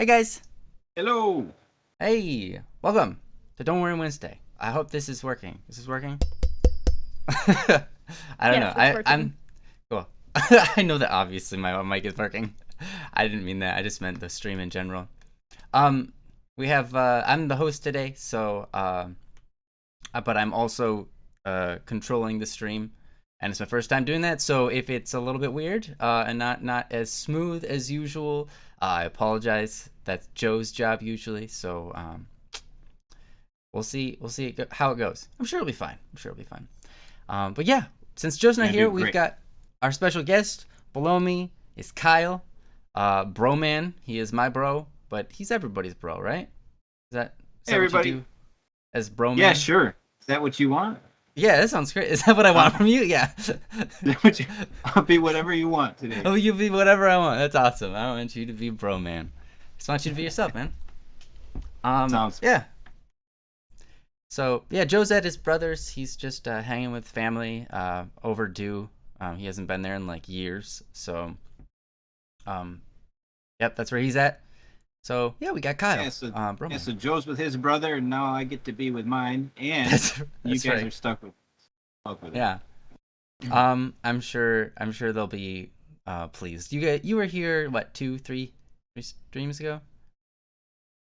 Hey guys. Hello. Hey, welcome to Don't Worry Wednesday. I hope this is working. Is this working? I don't Yes, know. it's I'm working. cool. I know that obviously my mic is working. I didn't mean that. I just meant the stream in general. Um, we have I'm the host today, so but I'm also controlling the stream, and it's my first time doing that. So if it's a little bit weird and not as smooth as usual, I apologize. That's Joe's job usually. So we'll see how it goes. I'm sure it'll be fine. I'm sure it'll be fine. But yeah, since Joe's not Gonna here, do we've great. got our special guest. Below me is Kyle, bro man. He is my bro, but he's everybody's bro, right? Is Hey, that what you everybody. do as bro Yeah, man? sure. Is that what you want? Yeah, that sounds great. Is that what I want Um, from you? Yeah. is that what you? I'll be whatever you want today. Oh, you be whatever I want. That's awesome. I don't want you to be bro man. I just want you to be yourself, man. Sounds Yeah. So yeah, Joe's at his brother's. He's just hanging with family. Overdue. He hasn't been there in like years. So um, yep, that's where he's at. So yeah, we got yeah. Kyle, So bro yeah. man. So Joe's with his brother, and now I get to be with mine, and That's you that's guys right. are stuck with it. Yeah. I'm sure they'll be pleased. You were here what 2, 3 streams ago?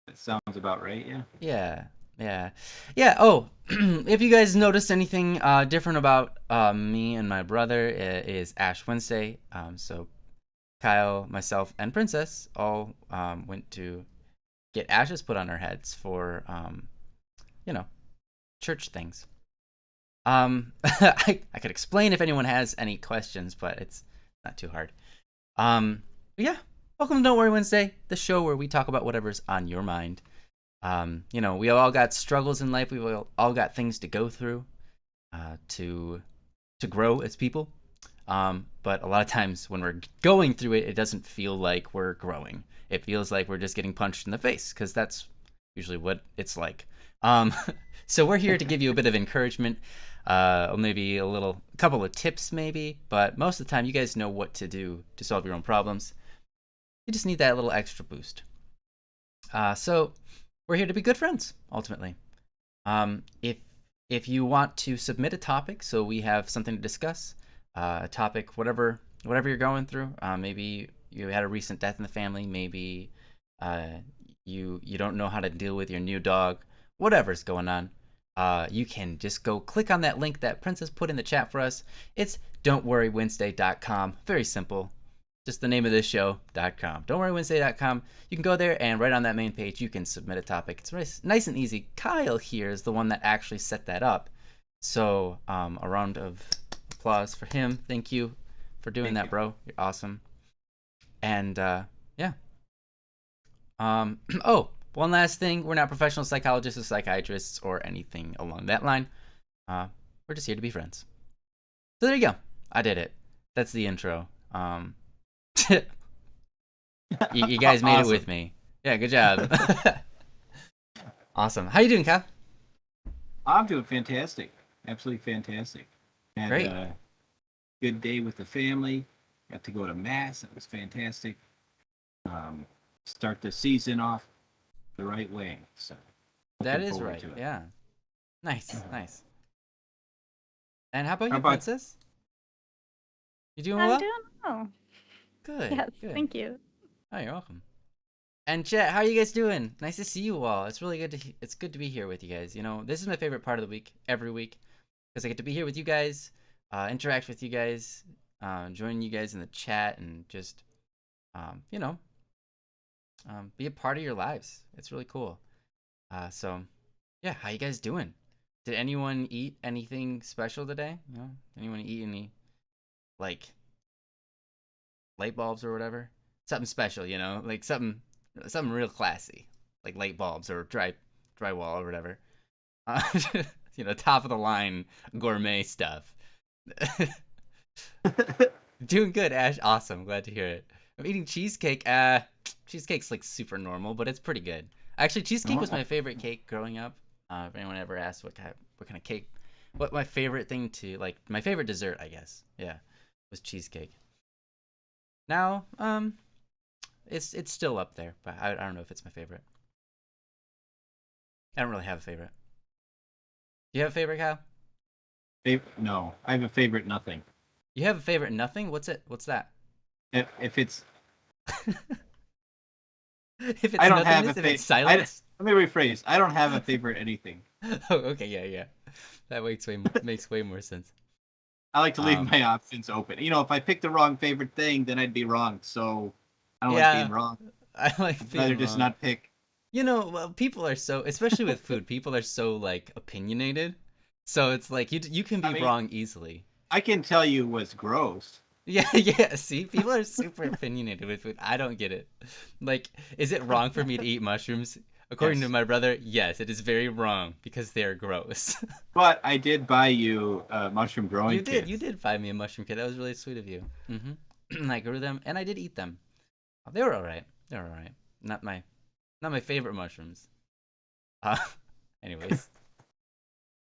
That sounds about right. Yeah. Yeah, yeah, yeah. Oh, if you guys noticed anything different about me and my brother, it is Ash Wednesday. So Kyle, myself, and Princess all went to get ashes put on our heads for you know church things. I could explain if anyone has any questions, but it's not too hard. But yeah, welcome to Don't Worry Wednesday, the show where we talk about whatever's on your mind. We all got struggles in life. We've all got things to go through to grow as people. But a lot of times when we're going through it, it doesn't feel like we're growing. It feels like we're just getting punched in the face because that's usually what it's like. Um, so we're here to give you a bit of encouragement, or maybe a couple of tips, maybe. But most of the time, you guys know what to do to solve your own problems. You just need that little extra boost. So we're here to be good friends, ultimately. If you want to submit a topic, so we have something to discuss, a topic, whatever you're going through. Maybe you had a recent death in the family. Maybe uh, you don't know how to deal with your new dog. Whatever's going on, you can just go click on that link that Princess put in the chat for us. It's don'tworrywednesday.com. Very simple, just the name of this show.com. Don'tworrywednesday.com. You can go there and right on that main page you can submit a topic. It's nice and easy. Kyle here is the one that actually set that up. So a round of applause for him. Thank you for doing Thank that, you. bro. You're awesome. And yeah. Oh, one last thing. We're not professional psychologists or psychiatrists or anything along that line. Uh, we're just here to be friends. So there you go. I did it. That's the intro. You guys made it with Awesome. me. Yeah, good job. Awesome. How you doing, Kyle? I'm doing fantastic. Absolutely fantastic. Had Great. a good day with the family. Got to go to mass. It was fantastic. Um, Start the season off the right way. So That looking is forward right. to it. Yeah. Nice, nice. And how about How you, about Princess? You doing I'm well? doing well. Good, Yes, good. thank you. Oh, you're welcome. And chat, how are you guys doing? Nice to see you all. It's really good it's good to be here with you guys. This is my favorite part of the week, every week, because I get to be here with you guys, interact with you guys, join you guys in the chat, and just um, you know, be a part of your lives. It's really cool. So yeah, how you guys doing? Did anyone eat anything special today? Anyone eat any like light bulbs or whatever? Something special, like something real classy, like light bulbs or drywall or whatever. Uh, top of the line gourmet stuff. Doing good, Ash. Awesome. Glad to hear it. I'm eating cheesecake. Cheesecake's like super normal, but it's pretty good. Actually, cheesecake was oh, my favorite cake growing up. If anyone ever asked what kind of cake, what my favorite thing to like, my favorite dessert, I guess. Yeah, was cheesecake. Now, it's still up there, but I don't know if it's my favorite. I don't really have a favorite. Do you have a favorite, Kyle? No, I have a favorite nothing. You have a favorite nothing? What's it? What's that? If it's, If I it's don't have a nothingness, if it's favorite. Let silence. me rephrase. I don't have a favorite anything. Oh, okay, yeah, yeah. That makes way more sense. I like to leave Um, my options open. If I pick the wrong favorite thing, then I'd be wrong. So I don't like being yeah, wrong. I like I'd rather being just wrong. not pick. Well, people are so, especially with food, people are so like opinionated. So it's like you can I be mean, wrong easily. I can tell you what's gross. Yeah, yeah. See, people are super opinionated with food. I don't get it. Like, is it wrong for me to eat mushrooms? According to Yes, my brother, yes, it is very wrong because they are gross. but I did buy you a mushroom growing kit. You did buy me a mushroom kit. That was really sweet of you. I grew them and I did eat them. They were all right. They were all right. Not my favorite mushrooms. Uh, anyways,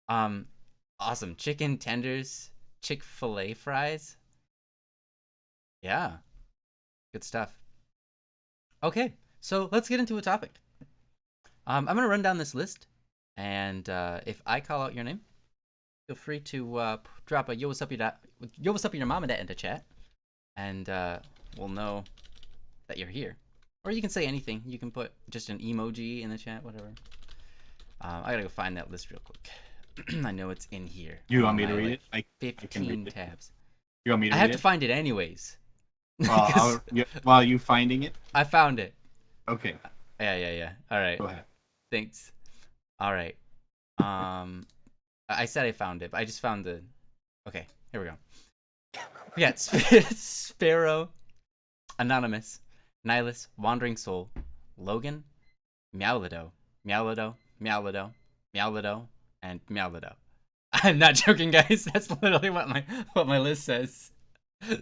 um, awesome chicken tenders, Chick-fil-A fries. Yeah, good stuff. Okay, so let's get into a topic. I'm gonna run down this list, and if I call out your name, feel free to drop a yo what's up your mom and dad into chat, and we'll know that you're here. Or you can say anything. You can put just an emoji in the chat, whatever. I gotta go find that list real quick. I know it's in here You want among me to my read like it? I can read 15 it. tabs. You want me to I read have to it? find it anyways Well, because while you finding it. I found it. Okay, Yeah, yeah, yeah. All right. go ahead. Thanks. All right. Um, I said I found it, but I just found the. Okay, here we go. We got Sparrow, Anonymous, Nihilus, Wandering Soul, Logan, Meowlido, Meowlido, Meowlido, Meowlido, and Meowlido. I'm not joking, guys. That's literally what my list says.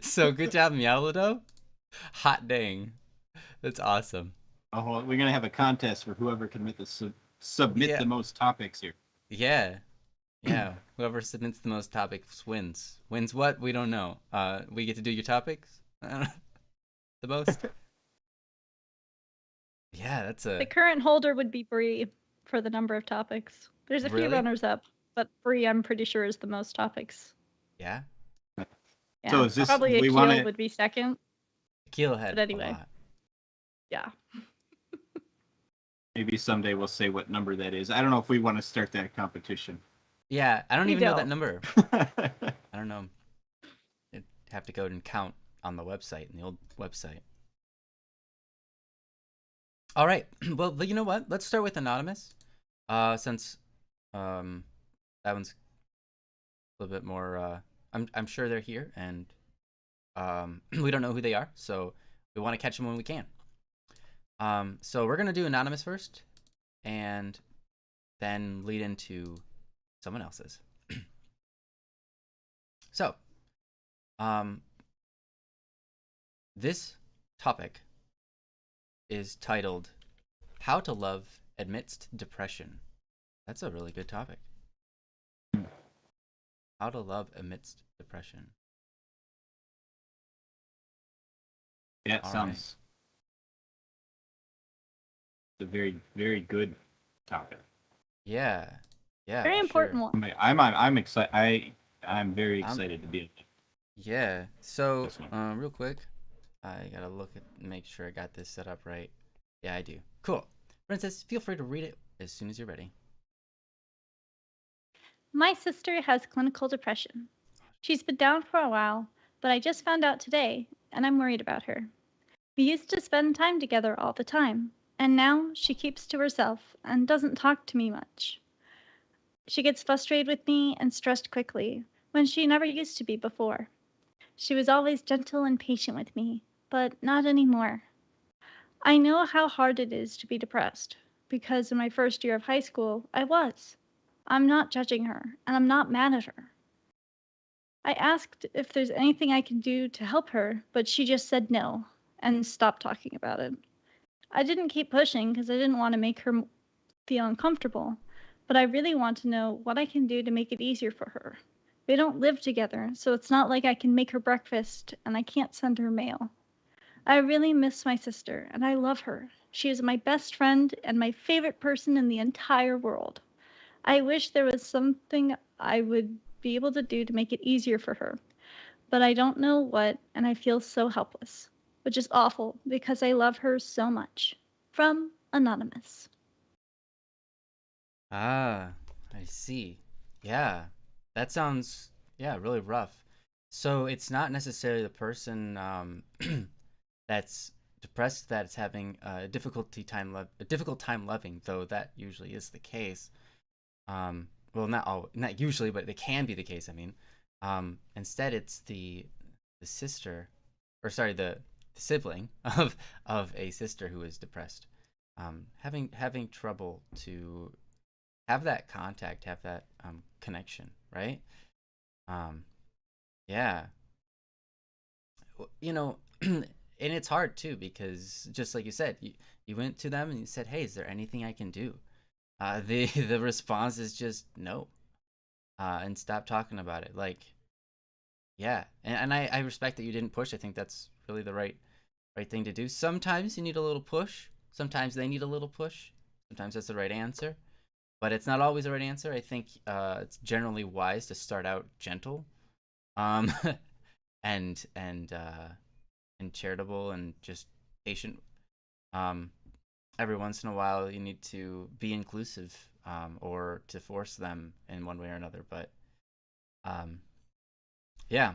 So good job, Meowlido. Hot dang, that's awesome. Oh, we're gonna have a contest for whoever can submit Yeah, the most topics here. yeah, yeah. Whoever submits the most topics wins. Wins what? We don't know. We get to do your topics. The most. Yeah, that's The a current holder would be Bree for the number of topics. There's a few really. runners up, but Bree, I'm pretty sure, is the most topics. Yeah, So Yeah, is this? probably We want Akil to. would be second, Keel but had a anyway, lot. yeah. Maybe someday we'll say what number that is. I don't know if we want to start that competition. Yeah, I don't We even know that don't. number. I don't know. I'd have to go and count on the website, in the old website. All right. Well, you know what? Let's start with anonymous. Since um, that one's a little bit more. I'm sure they're here, and we don't know who they are, so we want to catch them when we can. So we're gonna do anonymous first, and then lead into someone else's. So, um, this topic is titled "How to Love Amidst Depression." That's a really good topic. How to love amidst depression. Yeah, it All right. sounds a very very good topic. Yeah. Yeah, Very for sure. important one. I'm excited. I'm very Um. excited to be Yeah. So, this one. real quick, I gotta look at make sure I got this set up right. Yeah, I do. Cool. Princess, feel free to read it as soon as you're ready. My sister has clinical depression. She's been down for a while, but I just found out today, and I'm worried about her. We used to spend time together all the time, and now she keeps to herself and doesn't talk to me much. She gets frustrated with me and stressed quickly, when she never used to be before. She was always gentle and patient with me, but not anymore. I know how hard it is to be depressed, because in my first year of high school, I was. I'm not judging her, and I'm not mad at her. I asked if there's anything I can do to help her, but she just said no and stopped talking about it. I didn't keep pushing because I didn't want to make her feel uncomfortable, but I really want to know what I can do to make it easier for her. We don't live together, so it's not like I can make her breakfast and I can't send her mail. I really miss my sister, and I love her. She is my best friend and my favorite person in the entire world. I wish there was something I would be able to do to make it easier for her, but I don't know what, and I feel so helpless, which is awful because I love her so much. From Anonymous. Ah, I see. Yeah, that sounds, yeah, really rough. So it's not necessarily the person that's depressed that's having a difficult time loving, though that usually is the case. Well, not usually, but it can be the case. I mean, instead it's the sister, or sorry, the sibling of a sister who is depressed, having trouble to have that contact, have that connection, right? Um, yeah, you know, and it's hard too because just like you said, you went to them and you said, "Hey, is there anything I can do?" The the response is just no, and stop talking about it. Like, yeah, and I respect that you didn't push. I think that's really the right thing to do. Sometimes you need a little push. Sometimes they need a little push. Sometimes that's the right answer, but it's not always the right answer. I think it's generally wise to start out gentle, um, and and charitable and just patient. Um, every once in a while, you need to be inclusive, or to force them in one way or another. But um, yeah,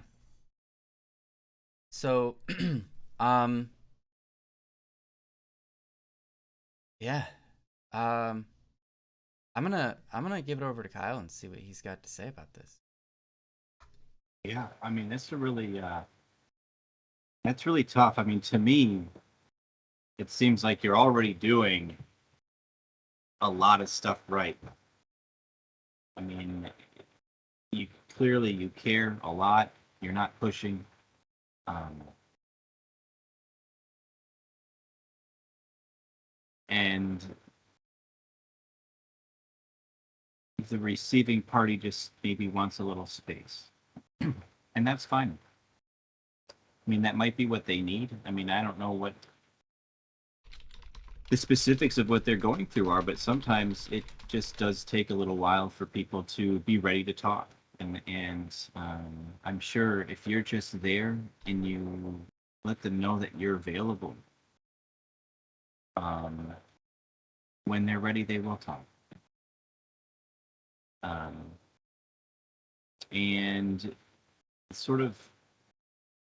so um, yeah, um, I'm gonna give it over to Kyle and see what he's got to say about this. Yeah, I mean that's really tough. I mean, to me, it seems like you're already doing a lot of stuff right. I mean, you clearly you care a lot. You're not pushing. Um, and the receiving party just maybe wants a little space. And that's fine. I mean, that might be what they need. I mean, I don't know what the specifics of what they're going through are, but sometimes it just does take a little while for people to be ready to talk. And I'm sure if you're just there and you let them know that you're available, um, when they're ready, they will talk. Um, and sort of,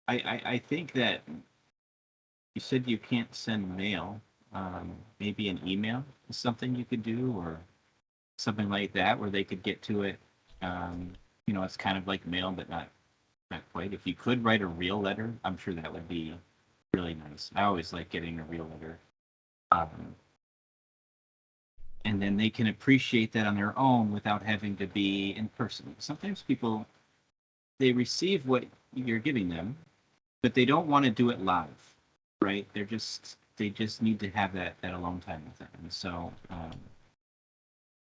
I think that you said you can't send mail. Maybe an email is something you could do, or something like that, where they could get to it. Um, it's kind of like mail, but not quite. If you could write a real letter, I'm sure that would be really nice. I always like getting a real letter. Um, and then they can appreciate that on their own without having to be in person. Sometimes people they receive what you're giving them, but they don't want to do it live, right? They just need to have that alone time with them. And so I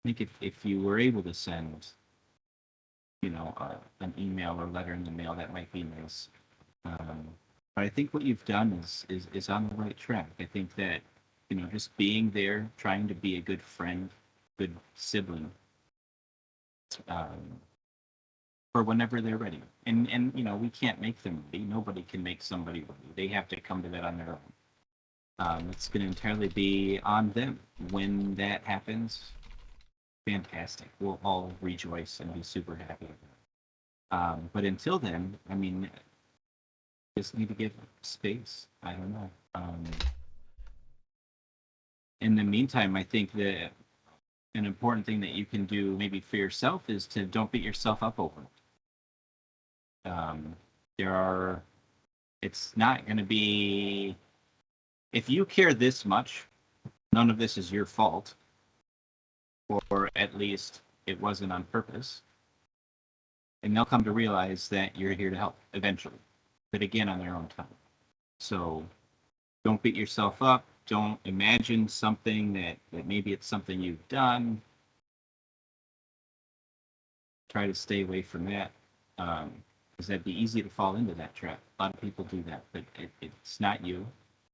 think if you were able to send, an email or letter in the mail, that might be nice. But I think what you've done is on the right track. I think that just being there, trying to be a good friend, good sibling, um, for whenever they're ready. And we can't make them ready. Nobody can make somebody ready. They have to come to that on their own. It's going to entirely be on them. When that happens, fantastic. We'll all rejoice and be super happy. But until then, I mean, just need to give space. I don't know. In the meantime, I think that an important thing that you can do maybe for yourself is to don't beat yourself up over it. There are, it's not going to be, if you care this much, none of this is your fault, or at least it wasn't on purpose. And they'll come to realize that you're here to help eventually, but again, on their own time. So don't beat yourself up. Don't imagine something that maybe it's something you've done. Try to stay away from that, because that'd be easy to fall into that trap. A lot of people do that, but it's not you.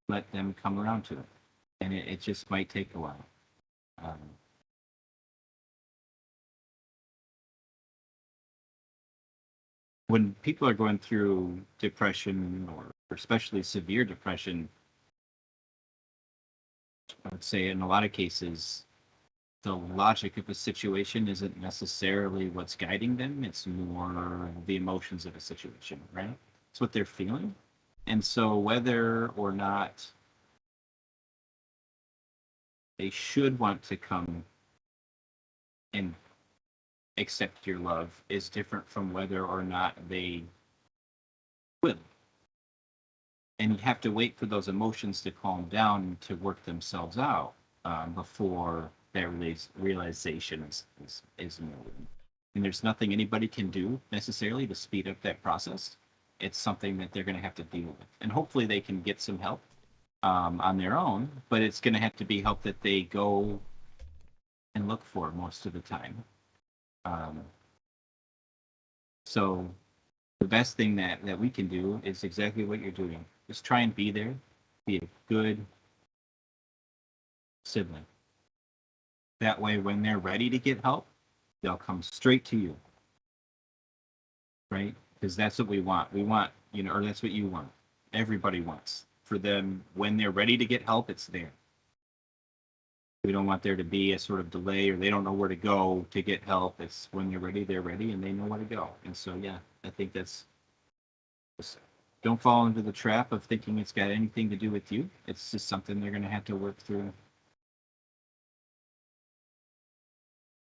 let them come around to it. And it just might take a while. Um, when people are going through depression or especially severe depression, I would say in a lot of cases, the logic of a situation isn't necessarily what's guiding them. It's more the emotions of a situation, right? It's what they're feeling. And so whether or not they should want to come and accept your love is different from whether or not they will. And you have to wait for those emotions to calm down to work themselves out before that realization is made. And there's nothing anybody can do necessarily to speed up that process. It's something that they're going to have to deal with. And hopefully they can get some help on their own, but it's going to have to be help that they go and look for most of the time. Um, so the best thing that we can do is exactly what you're doing. Just try and be there, be a good sibling. That way, when they're ready to get help, they'll come straight to you, right? Because that's what we want. We want, or that's what you want. Everybody wants for them when they're ready to get help, it's there. We don't want there to be a sort of delay or they don't know where to go to get help. It's when they're ready and they know where to go. And so, yeah, I think that's don't fall into the trap of thinking it's got anything to do with you. It's just something they're going to have to work through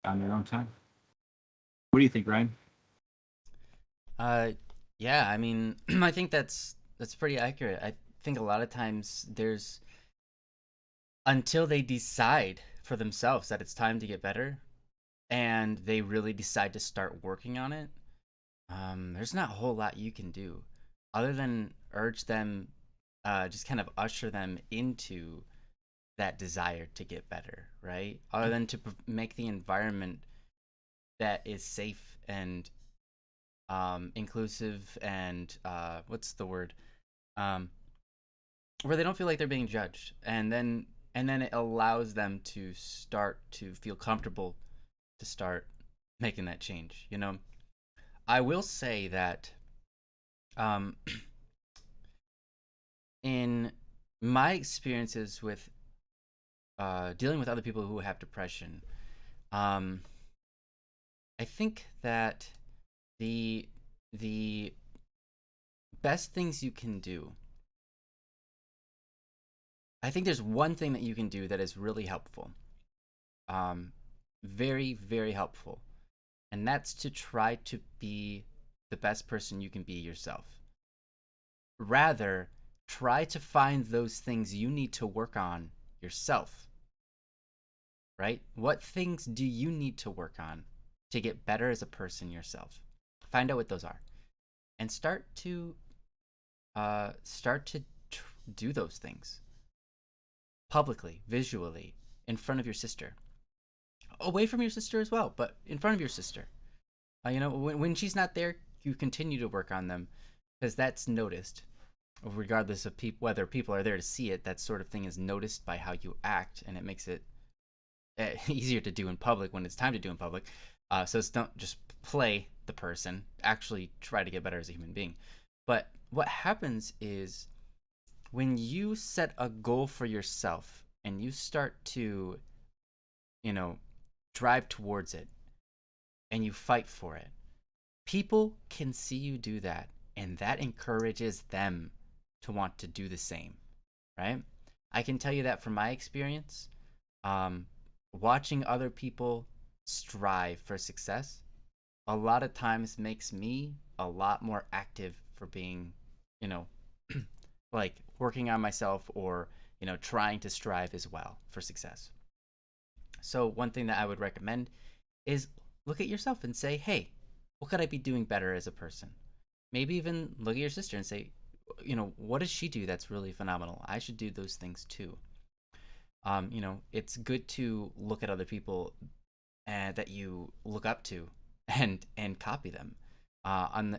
on their own time. What do you think, Ryan? Uh, yeah, I mean, I think that's pretty accurate. I think a lot of times there's until they decide for themselves that it's time to get better and they really decide to start working on it, there's not a whole lot you can do other than urge them, just kind of usher them into that desire to get better, right? Other than to make the environment that is safe and inclusive and what's the word? Um, where they don't feel like they're being judged, and then it allows them to start to feel comfortable to start making that change. I will say that um, in my experiences with dealing with other people who have depression, um, I think that the the best things you can do. I think there's one thing that you can do that is really helpful, um, very very helpful, and that's to try to be the best person you can be yourself. Rather, try to find those things you need to work on yourself, right? What things do you need to work on to get better as a person yourself? Find out what those are and start to do those things publicly, visually, in front of your sister, away from your sister as well, but in front of your sister. When she's not there, you continue to work on them because that's noticed, regardless of whether people are there to see it. That sort of thing is noticed by how you act, and it makes it easier to do in public when it's time to do in public. So it's don't just play the person, actually try to get better as a human being. But what happens is when you set a goal for yourself and you start to, you know, drive towards it and you fight for it, people can see you do that and that encourages them to want to do the same, right? I can tell you that from my experience, um, watching other people strive for success a lot of times makes me a lot more active for being, you know, like working on myself or, trying to strive as well for success. So, one thing that I would recommend is look at yourself and say, hey, what could I be doing better as a person? Maybe even look at your sister and say, what does she do that's really phenomenal? I should do those things too. It's good to look at other people that you look up to and copy them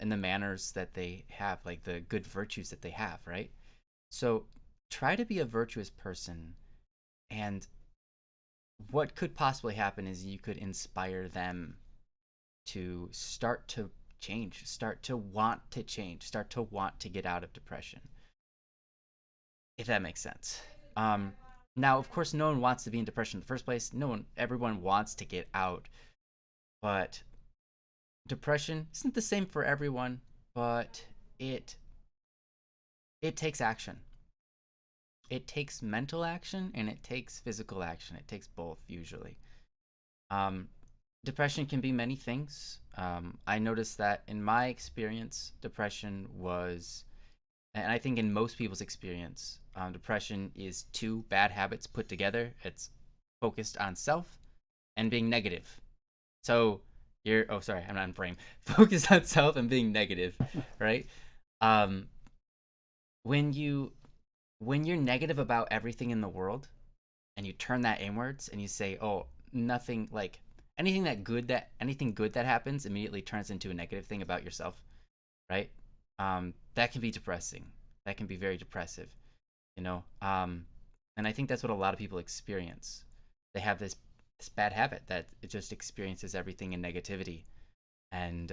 in the manners that they have, like the good virtues that they have, right? So try to be a virtuous person. And what could possibly happen is you could inspire them to start to change, start to want to change, start to want to get out of depression, if that makes sense. Um, Now, of course, no one wants to be in depression in the first place. Everyone wants to get out, but depression isn't the same for everyone. But it it takes action. It takes mental action and it takes physical action. It takes both usually. Um, Depression can be many things. I noticed that in my experience, depression was, and I think in most people's experience, depression is two bad habits put together. It's focused on self and being negative. So oh, sorry, I'm not in frame. Focused on self and being negative, right? Um, when you when you're negative about everything in the world, and you turn that inwards and you say, "Oh, nothing like anything good that happens immediately turns into a negative thing about yourself," right? That can be depressing. That can be very depressive, you know. And I think that's what a lot of people experience. They have this bad habit that it just experiences everything in negativity, and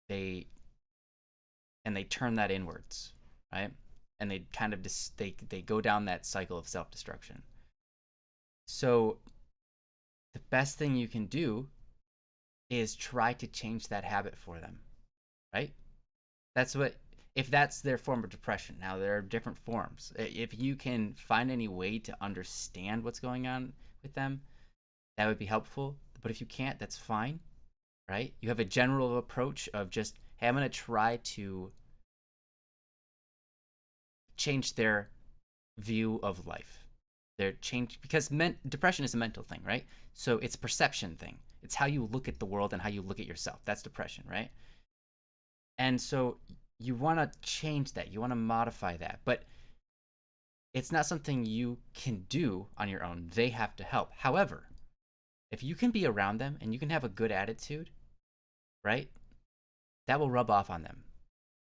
they they turn that inwards, right? And they kind of they go down that cycle of self destruction. So the best thing you can do is try to change that habit for them, right? That's what, if that's their form of depression. Now, there are different forms. If you can find any way to understand what's going on with them, that would be helpful. But if you can't, that's fine, right? You have a general approach of just, hey, I'm going to try to change their view of life. They're changed because depression is a mental thing, right? So it's a perception thing. It's how you look at the world and how you look at yourself. That's depression, right? And so you want to change that. You want to modify that. But it's not something you can do on your own. They have to help. However, if you can be around them and you can have a good attitude, right? That will rub off on them.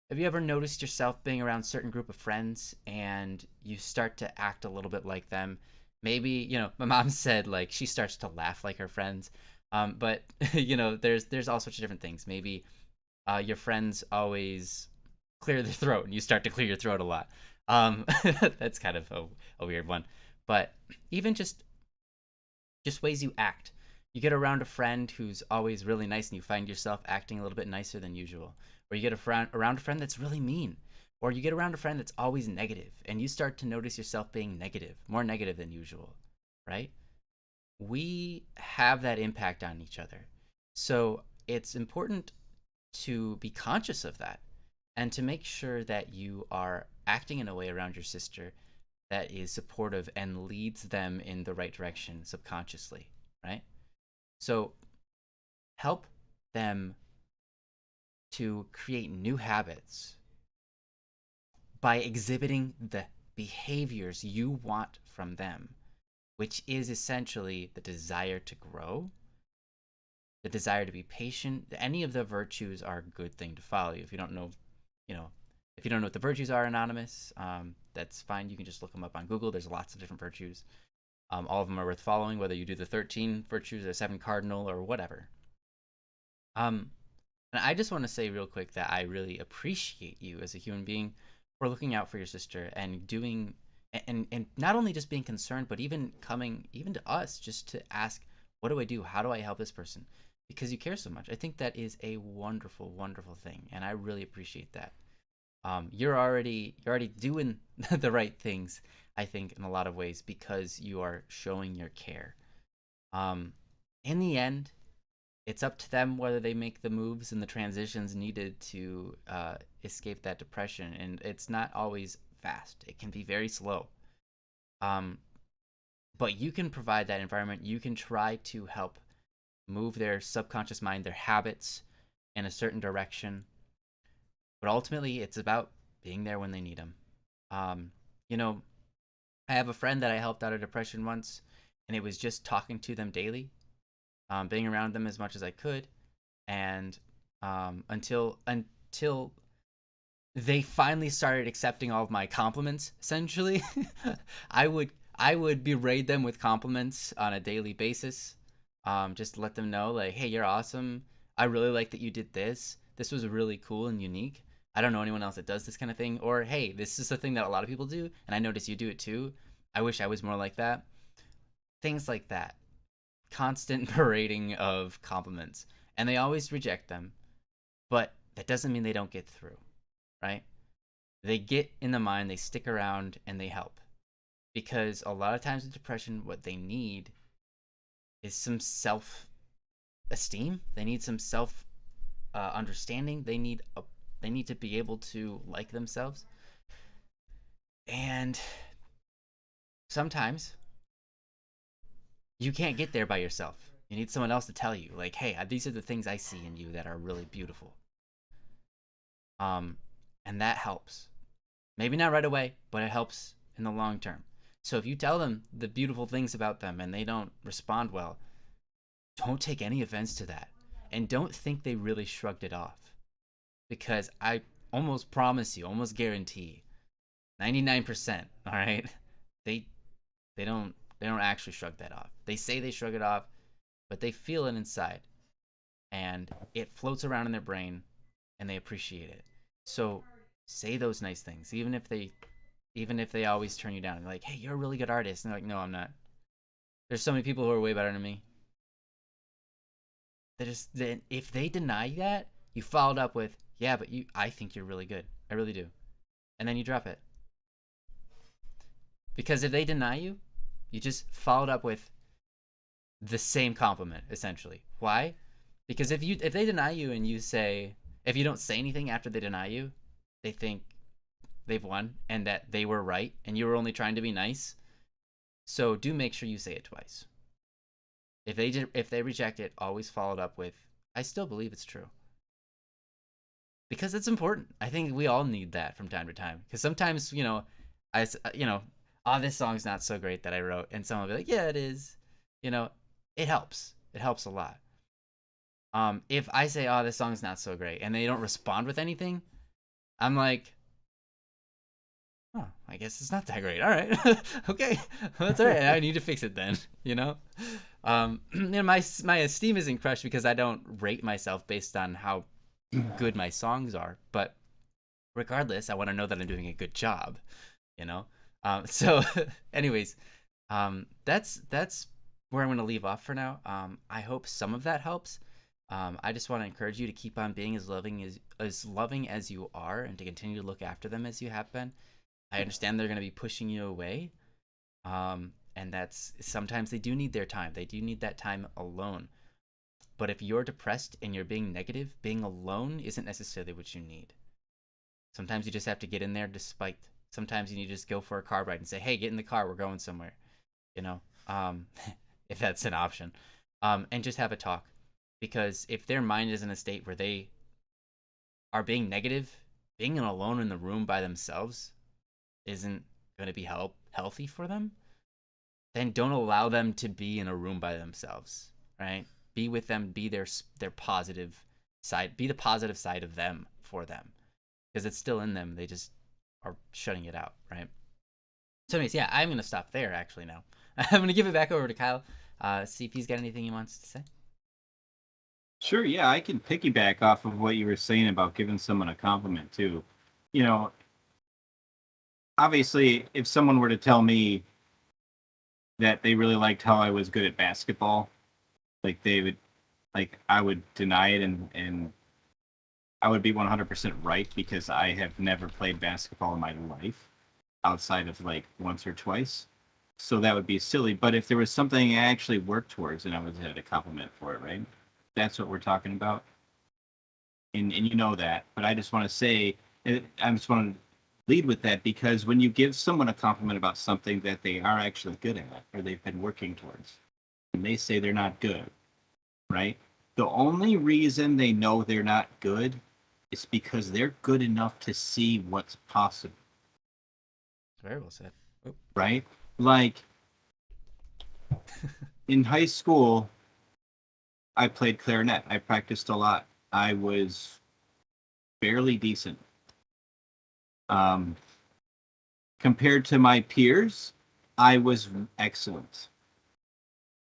Have you ever noticed yourself being around a certain group of friends and you start to act a little bit like them? Maybe, my mom said like she starts to laugh like her friends. But there's all sorts of different things. Maybe your friends always clear their throat and you start to clear your throat a lot. That's kind of a weird one. But even just ways you act. You get around a friend who's always really nice and you find yourself acting a little bit nicer than usual. Or you get around a friend that's really mean. Or you get around a friend that's always negative and you start to notice yourself being negative, more negative than usual, right? We have that impact on each other. So it's important to be conscious of that and to make sure that you are acting in a way around your sister that is supportive and leads them in the right direction subconsciously, right? So help them to create new habits by exhibiting the behaviors you want from them, which is essentially the desire to grow, the desire to be patient. Any of the virtues are a good thing to follow. If you don't know, you know, if you don't know what the virtues are, Anonymous, that's fine. You can just look them up on Google. There's lots of different virtues. All of them are worth following, whether you do the 13 virtues or 7 cardinal or whatever. Um, and I just want to say real quick that I really appreciate you as a human being for looking out for your sister and doing and not only just being concerned, but even coming even to us just to ask, what do I do? How do I help this person? Because you care so much. I think that is a wonderful, wonderful thing, and I really appreciate that. You're already doing the right things, I think, in a lot of ways because you are showing your care. Um, in the end, it's up to them whether they make the moves and the transitions needed to escape that depression. And it's not always fast, it can be very slow. Um, but you can provide that environment. You can try to help move their subconscious mind, their habits in a certain direction. But ultimately, it's about being there when they need them. Um, you know, I have a friend that I helped out of depression once, and it was just talking to them daily, being around them as much as I could, and until they finally started accepting all of my compliments. Essentially, I would berate them with compliments on a daily basis. Just to let them know, like, hey, you're awesome. I really like that you did this. This was really cool and unique. I don't know anyone else that does this kind of thing. Or, hey, this is a thing that a lot of people do, and I notice you do it too. I wish I was more like that. Things like that. Constant berating of compliments. And they always reject them. But that doesn't mean they don't get through, right? They get in the mind, they stick around, and they help. Because a lot of times with depression, what they need is some self esteem. They need some self understanding. They need to be able to like themselves. And sometimes you can't get there by yourself. You need someone else to tell you, like, hey, these are the things I see in you that are really beautiful. Um, and that helps. Maybe not right away, but it helps in the long term. So if you tell them the beautiful things about them and they don't respond well, don't take any offense to that. And don't think they really shrugged it off. Because I almost promise you, almost guarantee, 99%, all right? They they don't actually shrug that off. They say they shrug it off, but they feel it inside. And it floats around in their brain and they appreciate it. So say those nice things, even if they always turn you down. They're like, hey, you're a really good artist. And they're like, no, I'm not. There's so many people who are way better than me. If they deny that, you followed up with, yeah, but I think you're really good. I really do. And then you drop it. Because if they deny you, you just followed up with the same compliment, essentially. Why? Because if they deny you and you say, if you don't say anything after they deny you, they think they've won and that they were right and you were only trying to be nice. So do make sure you say it twice. If they reject it, always follow it up with, I still believe it's true. Because it's important. I think we all need that from time to time. Because sometimes, you know, oh, this song's not so great that I wrote, and someone will be like, yeah, it is. You know, it helps. It helps a lot. If I say, oh, this song's not so great, and they don't respond with anything, I'm like, oh, I guess it's not that great. All right, okay, that's all right. I need to fix it then. My esteem isn't crushed because I don't rate myself based on how good my songs are, but regardless, I want to know that I'm doing a good job. You know. So, anyways, that's where I'm gonna leave off for now. I hope some of that helps. I just want to encourage you to keep on being as loving as you are, and to continue to look after them as you have been. I understand they're going to be pushing you away, and that's sometimes they do need their time. They do need that time alone. But if you're depressed and you're being negative, being alone isn't necessarily what you need. Sometimes you just have to get in there despite. Sometimes you need to just go for a car ride and say, "Hey, get in the car. We're going somewhere." You know, um, if that's an option, and just have a talk. Because if their mind is in a state where they are being negative, being alone in the room by themselves isn't going to be healthy for them. Then don't allow them to be in a room by themselves, right? Be with them, be their positive side, be the positive side of them for them, because it's still in them. They just are shutting it out, right? So, anyways, yeah, I'm gonna stop there actually now. I'm gonna give it back over to Kyle. See if he's got anything he wants to say. Sure, yeah, I can piggyback off of what you were saying about giving someone a compliment too. You know, obviously, if someone were to tell me that they really liked how I was good at basketball, like they would, like I would deny it, and I would be 100% right because I have never played basketball in my life outside of like once or twice. So that would be silly. But if there was something I actually worked towards and I was at a compliment for it, right? That's what we're talking about. And you know that. But I just want to say, I just want to lead with that because when you give someone a compliment about something that they are actually good at or they've been working towards, and they say they're not good, right? The only reason they know they're not good is because they're good enough to see what's possible, Very well said. Oh. right? Like in high school, I played clarinet. I practiced a lot. I was fairly decent. Um, compared to my peers, I was excellent.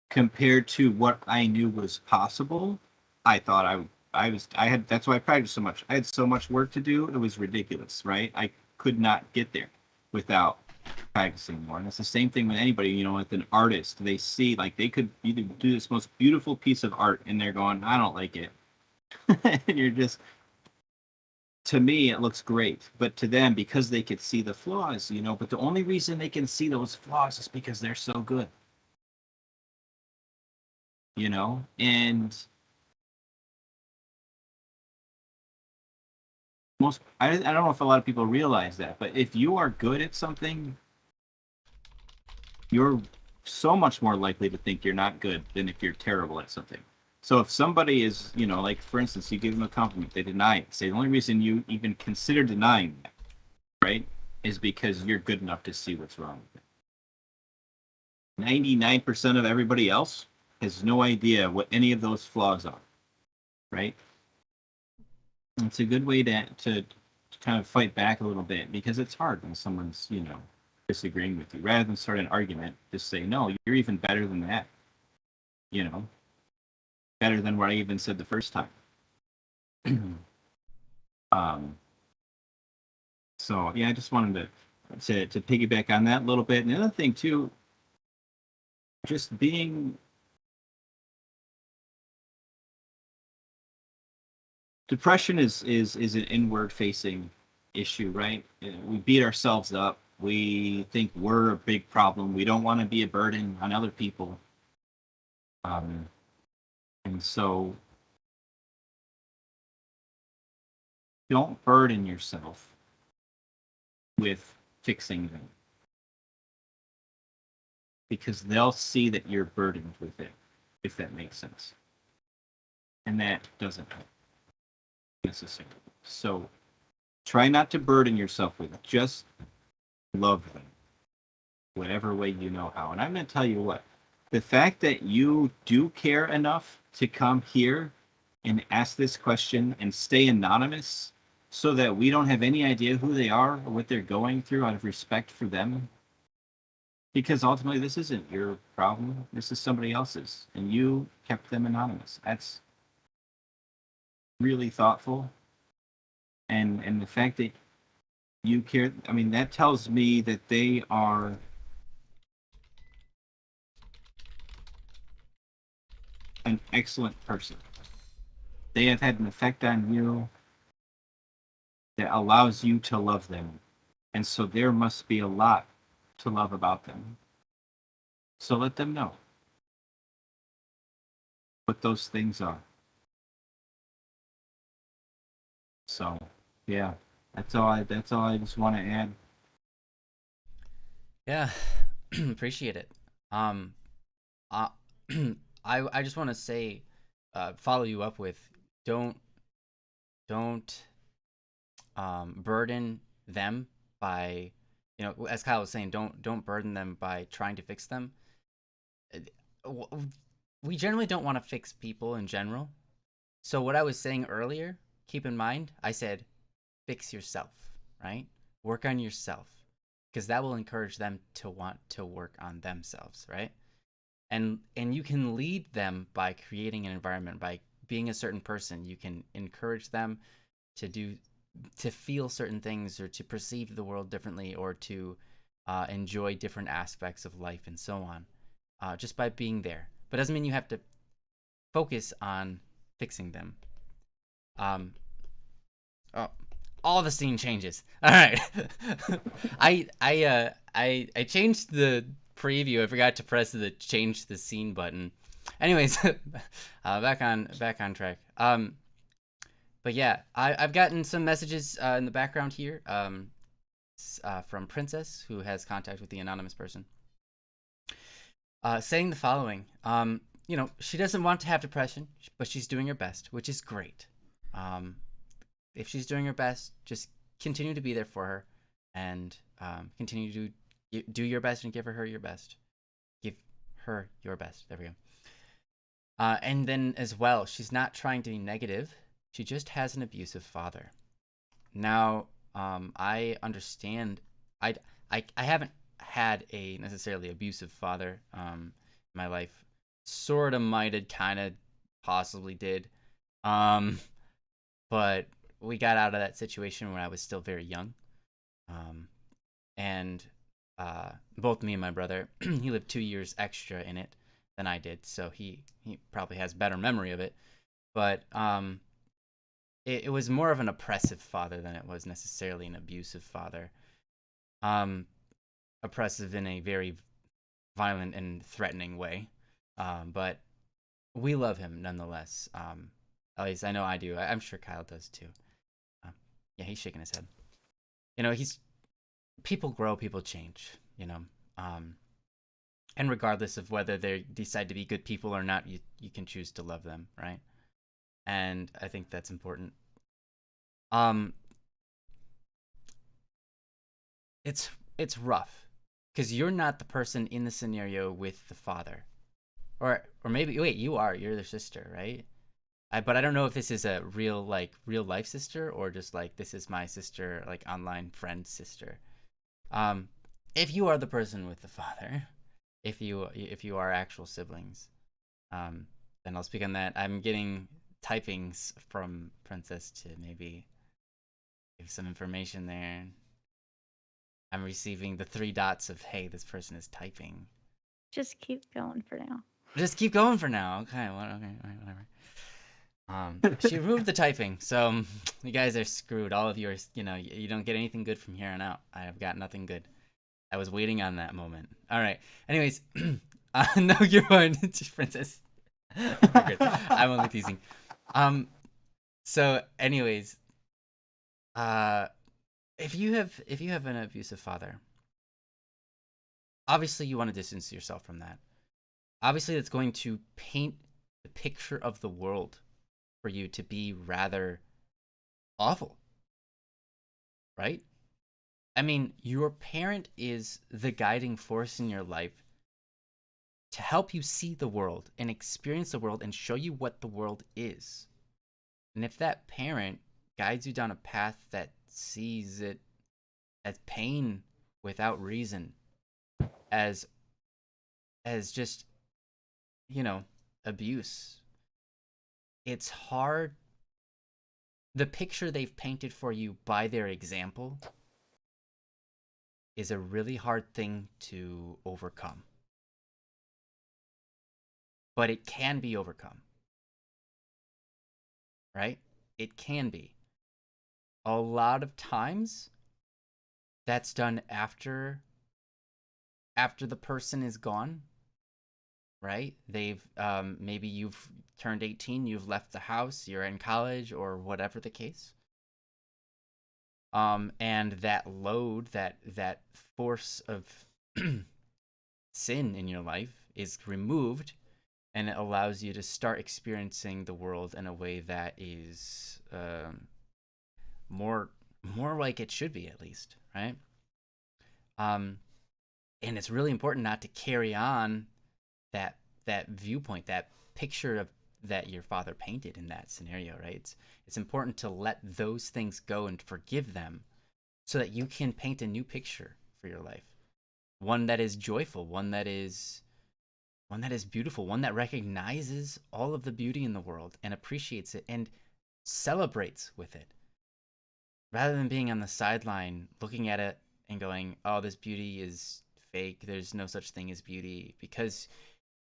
Compared to what I knew was possible, I thought I had, that's why I practiced so much. I had so much work to do. It was ridiculous, right? I could not get there without practicing more. And it's the same thing with anybody, with an artist. They see, like, they could either do this most beautiful piece of art and they're going, I don't like it. And you're just, to me, it looks great. But to them, because they could see the flaws, but the only reason they can see those flaws is because they're so good, and I don't know if a lot of people realize that, but if you are good at something, you're so much more likely to think you're not good than if you're terrible at something. So if somebody is, like, for instance, you give them a compliment, they deny it. Say the only reason you even consider denying that, right, is because you're good enough to see what's wrong with it. 99% of everybody else has no idea what any of those flaws are, right? It's a good way to kind of fight back a little bit, because it's hard when someone's, disagreeing with you. Rather than start an argument, just say, no, you're even better than that. You know, better than what I even said the first time. um, so yeah, I just wanted to piggyback on that a little bit. And the other thing too, just being depression is an inward facing issue, right? We beat ourselves up. We think we're a big problem. We don't want to be a burden on other people. Um, and so don't burden yourself with fixing them, because they'll see that you're burdened with it, if that makes sense. And that doesn't help necessarily. So try not to burden yourself with it. Just love them, whatever way you know how. And I'm going to tell you what, the fact that you do care enough to come here and ask this question and stay anonymous so that we don't have any idea who they are or what they're going through, out of respect for them, because ultimately this isn't your problem, this is somebody else's, and you kept them anonymous. That's really thoughtful. And the fact that you care, I mean, that tells me that they are an excellent person. They have had an effect on you that allows you to love them, and so there must be a lot to love about them. So let them know what those things are. So yeah, that's all I just want to add. Yeah, appreciate it. Um, uh, I just want to say, follow you up with, don't don't burden them by, as Kyle was saying, don't burden them by trying to fix them. We generally don't want to fix people in general. So what I was saying earlier, keep in mind, I said fix yourself, right? Work on yourself, because that will encourage them to want to work on themselves, right? And you can lead them by creating an environment, by being a certain person. You can encourage them to do to feel certain things, or to perceive the world differently, or to enjoy different aspects of life and so on, just by being there. But doesn't mean you have to focus on fixing them. Um, oh, all the scene changes. All right, I changed the preview. I forgot to press the change the scene button. Anyways, back on track. But yeah, I've gotten some messages in the background here, from Princess, who has contact with the anonymous person, saying the following. She doesn't want to have depression, but she's doing her best, which is great. Um, if she's doing her best, just continue to be there for her, and continue to do your best and give her your best. Give her your best. There we go. And then as well, she's not trying to be negative. She just has an abusive father. Now, I understand. I I haven't had a necessarily abusive father in my life. Sort of, might have, kind of, possibly did. Um, but we got out of that situation when I was still very young. Um, and both me and my brother, he lived 2 years extra in it than I did, so he probably has better memory of it. But it was more of an oppressive father than it was necessarily an abusive father. Um, Oppressive in a very violent and threatening way. But we love him nonetheless. At least I know I do. I'm sure Kyle does too. Um, yeah, he's shaking his head. He's people grow, people change. Um, and regardless of whether they decide to be good people or not, you can choose to love them, right? And I think that's important. Um, it's it's rough because you're not the person in the scenario with the father, or maybe wait, you're their sister, right? But I don't know if this is a real life sister or just like this is my sister, like online friend sister. Um, if you are the person with the father, if you are actual siblings, um, then I'll speak on that. I'm getting typings from Princess to maybe give some information there. I'm receiving the three dots of hey, this person is typing. Just keep going for now. Just keep going for now. Okay, okay, whatever. She removed the typing, so you guys are screwed. All of you are, you don't get anything good from here on out. I have got nothing good. I was waiting on that moment. All right. Anyways, no, you're fine, Princess. You're good. I'm only teasing. Um. So, anyways, uh, if you have an abusive father, obviously you want to distance yourself from that. Obviously, that's going to paint the picture of the world for you to be rather awful, right? I mean, your parent is the guiding force in your life to help you see the world and experience the world and show you what the world is. And if that parent guides you down a path that sees it as pain without reason, as just, you know, abuse, it's hard. The picture they've painted for you by their example is a really hard thing to overcome. But it can be overcome, right? It can be. A lot of times that's done after the person is gone, right? They've maybe you've turned 18, you've left the house, you're in college or whatever the case. And that load, that force of sin in your life is removed, and it allows you to start experiencing the world in a way that is more more like it should be, at least, right? Um, and it's really important not to carry on that viewpoint, that picture of that your father painted in that scenario, right? It's important to let those things go and forgive them so that you can paint a new picture for your life. One that is joyful, one that is beautiful, one that recognizes all of the beauty in the world and appreciates it and celebrates with it. Rather than being on the sideline looking at it and going, "Oh, this beauty is fake. There's no such thing as beauty," because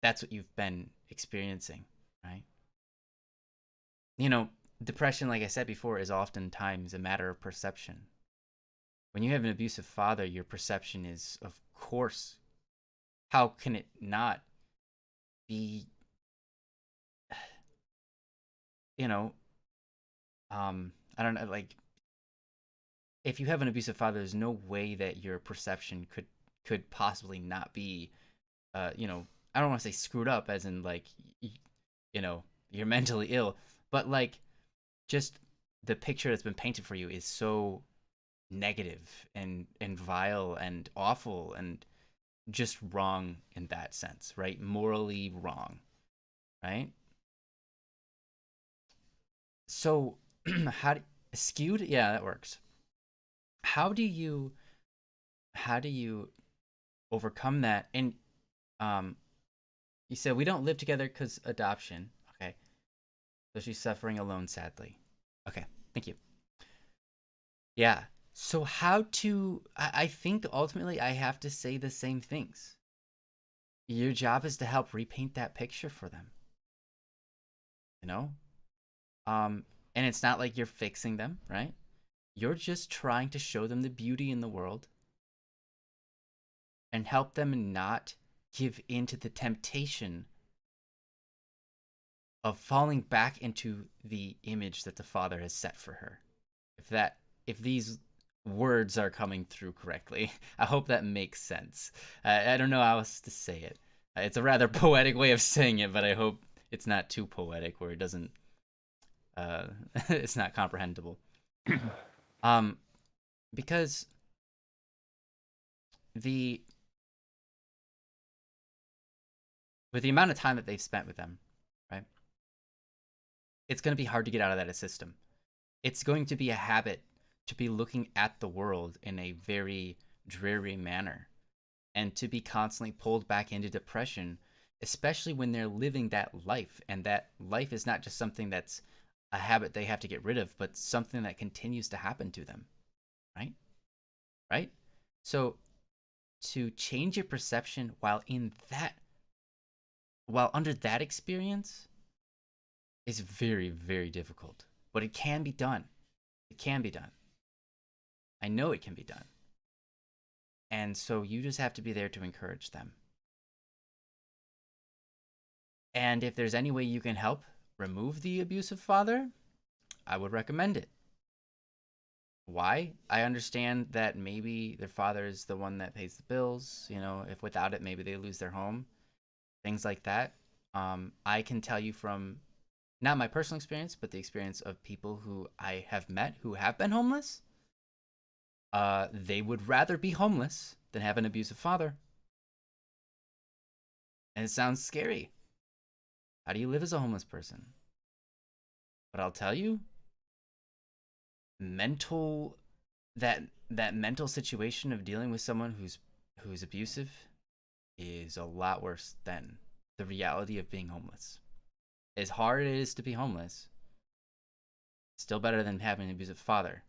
that's what you've been experiencing, right? You know, Depression, like I said before, is oftentimes a matter of perception. When you have an abusive father, your perception is, of course, how can it not be, you know, I don't know, like, if you have an abusive father, there's no way that your perception could possibly not be, you know, I don't want to say screwed up, as in like, you know, you're mentally ill, but like just the picture that's been painted for you is so negative and vile and awful and just wrong in that sense, right? Morally wrong, right? So how skewed? Yeah, that works. how do you how do you overcome that? And um, you said we don't live together because adoption. Okay, so she's suffering alone, sadly. Okay, thank you. Yeah. So how to? I think ultimately I have to say the same things. Your job is to help repaint that picture for them. You know, um, and it's not like you're fixing them, right? You're just trying to show them the beauty in the world and help them not give in to the temptation of falling back into the image that the Father has set for her. If these words are coming through correctly, I hope that makes sense. I don't know how else to say it. It's a rather poetic way of saying it, but I hope it's not too poetic where it doesn't it's not comprehensible. Um because the with the amount of time that they've spent with them, right? It's going to be hard to get out of that system. It's going to be a habit to be looking at the world in a very dreary manner and to be constantly pulled back into depression, especially when they're living that life. And that life is not just something that's a habit they have to get rid of, but something that continues to happen to them, right? Right? So to change your perception while under that experience is very, very difficult. But it can be done. It can be done. I know it can be done. And so you just have to be there to encourage them. And if there's any way you can help remove the abusive father, I would recommend it. Why? I understand that maybe their father is the one that pays the bills. You know, if without it, maybe they lose their home, things like that. I can tell you from not my personal experience, but the experience of people who I have met who have been homeless. They would rather be homeless than have an abusive father. And it sounds scary. How do you live as a homeless person? But I'll tell you, mental that that mental situation of dealing with someone who's abusive is a lot worse than the reality of being homeless. As hard it is to be homeless, still better than having an abusive father.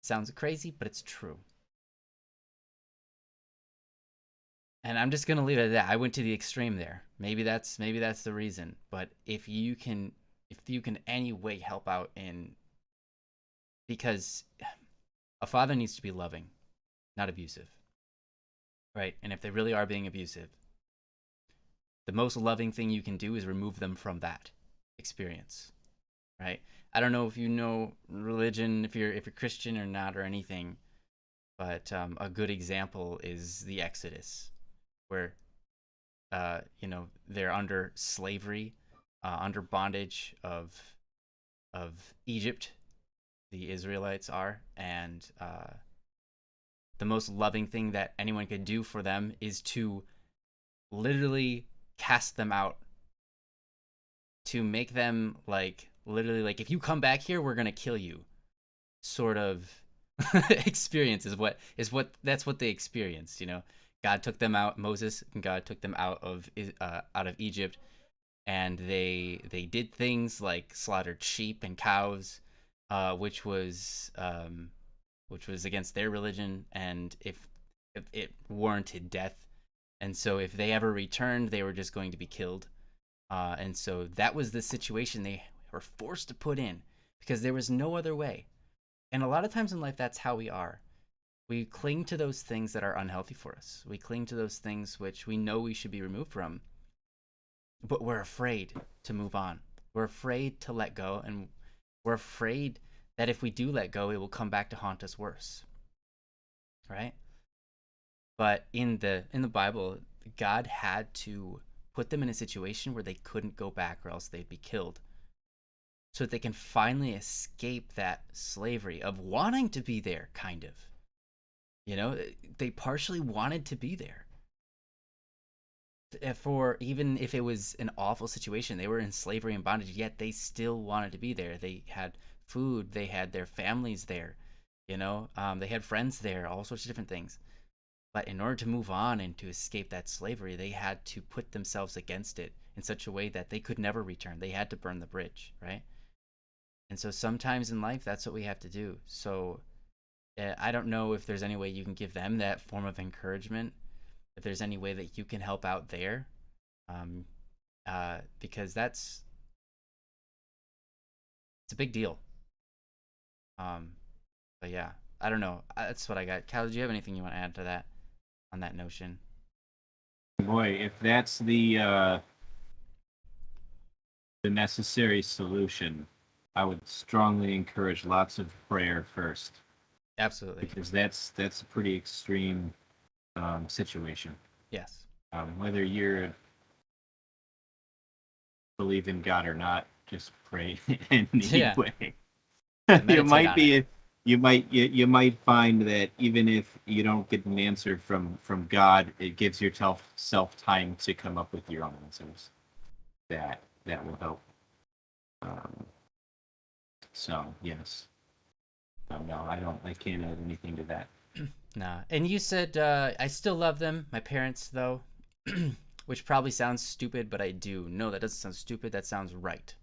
It sounds crazy, but it's true. And I'm just gonna leave it at that. I went to the extreme there. Maybe that's the reason. But if you can any way help out in because a father needs to be loving, not abusive. Right? And if they really are being abusive, the most loving thing you can do is remove them from that experience. Right? I don't know if you know religion, if you're Christian or not or anything, but a good example is the Exodus, where they're under slavery, under bondage of Egypt. The Israelites are, and the most loving thing that anyone could do for them is to literally cast them out, to make them like literally like if you come back here, we're gonna kill you, sort of experience is what that's what they experienced. God took them out, Moses and God took them out of Egypt, and they did things like slaughtered sheep and cows, uh, which was um, which was against their religion, and if it warranted death. And so if they ever returned, they were just going to be killed. And so that was the situation they were forced to put in because there was no other way. And a lot of times in life, that's how we are. We cling to those things that are unhealthy for us. We cling to those things which we know we should be removed from, but we're afraid to move on. We're afraid to let go, and we're afraid that if we do let go, it will come back to haunt us worse, right? But in the Bible, God had to put them in a situation where they couldn't go back or else they'd be killed, so that they can finally escape that slavery of wanting to be there, kind of. They partially wanted to be there. For even if it was an awful situation, they were in slavery and bondage, yet they still wanted to be there. They had food, they had their families there. They had friends there, all sorts of different things. But in order to move on and to escape that slavery, they had to put themselves against it in such a way that they could never return. They had to burn the bridge, right? And so sometimes in life, that's what we have to do. So I don't know if there's any way you can give them that form of encouragement, if there's any way that you can help out there, um, because it's a big deal. Um, but yeah, I don't know. That's what I got. Cal, do you have anything you want to add to that on that notion? Boy, if that's the necessary solution, I would strongly encourage lots of prayer first, Absolutely. because that's a pretty extreme situation. Yes. Whether you're believe in God or not, just pray Yeah. anyway. Yeah. you Meditate might on it. be you might find that even if you don't get an answer from God, it gives yourself time to come up with your own answers. That will help. Um, so yes, no, I can't add anything to that. Nah. And you said I still love them, my parents, though, which probably sounds stupid, but I do. No, that doesn't sound stupid. That sounds right.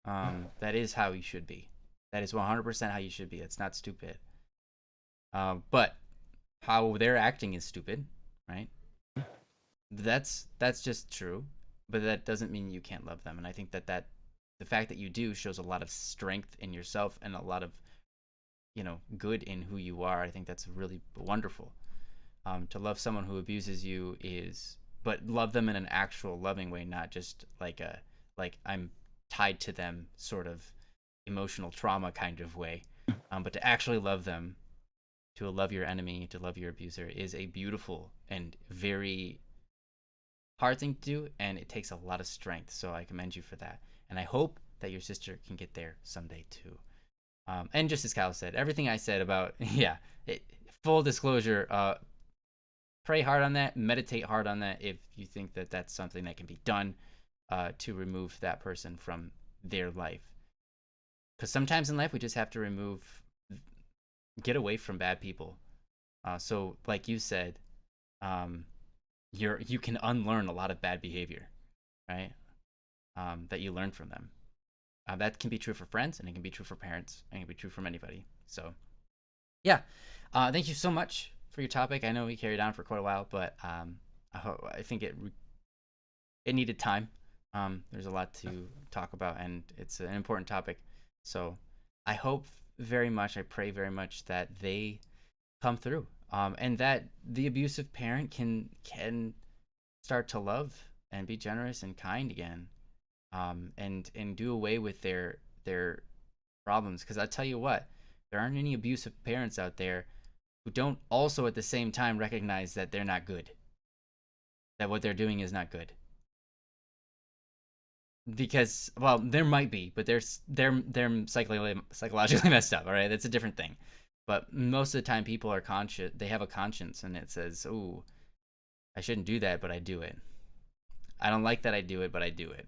That is how you should be. That is 100% how you should be. It's not stupid. But how they're acting is stupid, right? That's just true. But that doesn't mean you can't love them. And I think that the fact that you do shows a lot of strength in yourself and a lot of good in who you are. I think that's really wonderful. To love someone who abuses you is, but love them in an actual loving way, not just like I'm tied to them sort of emotional trauma kind of way. But to actually love them, to love your enemy, to love your abuser is a beautiful and very hard thing to do, and it takes a lot of strength. So I commend you for that, and I hope that your sister can get there someday too. And just as Kyle said, everything I said about yeah, full disclosure, pray hard on that, meditate hard on that if you think that that's something that can be done to remove that person from their life. Because sometimes in life we just have to get away from bad people. So, like you said, um, you can unlearn a lot of bad behavior, right? That you learn from them. That can be true for friends, and it can be true for parents, and it can be true from anybody. So, yeah, thank you so much for your topic. I know we carried on for quite a while, but I think it needed time. There's a lot to talk about, and it's an important topic. So I hope very much, I pray very much that they come through, and that the abusive parent can start to love and be generous and kind again, and do away with their problems. Because I tell you what, there aren't any abusive parents out there who don't also at the same time recognize that they're not good, that what they're doing is not good. Because well, there might be, but they're psychologically messed up. All right, that's a different thing. But most of the time, people are conscious. They have a conscience, and it says, "Oh, I shouldn't do that, but I do it. I don't like that I do it, but I do it,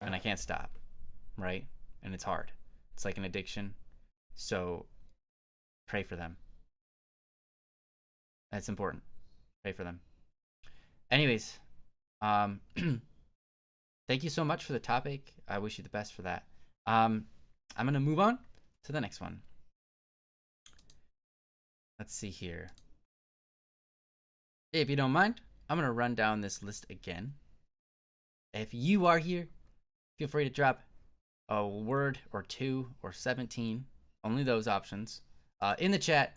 and I can't stop." Right? And it's hard. It's like an addiction. So pray for them. That's important. Pray for them. Anyways, um, thank you so much for the topic. I wish you the best for that. I'm gonna move on to the next one. Let's see here. If you don't mind, I'm gonna run down this list again. If you are here, feel free to drop a word or two or 17, only those options, in the chat.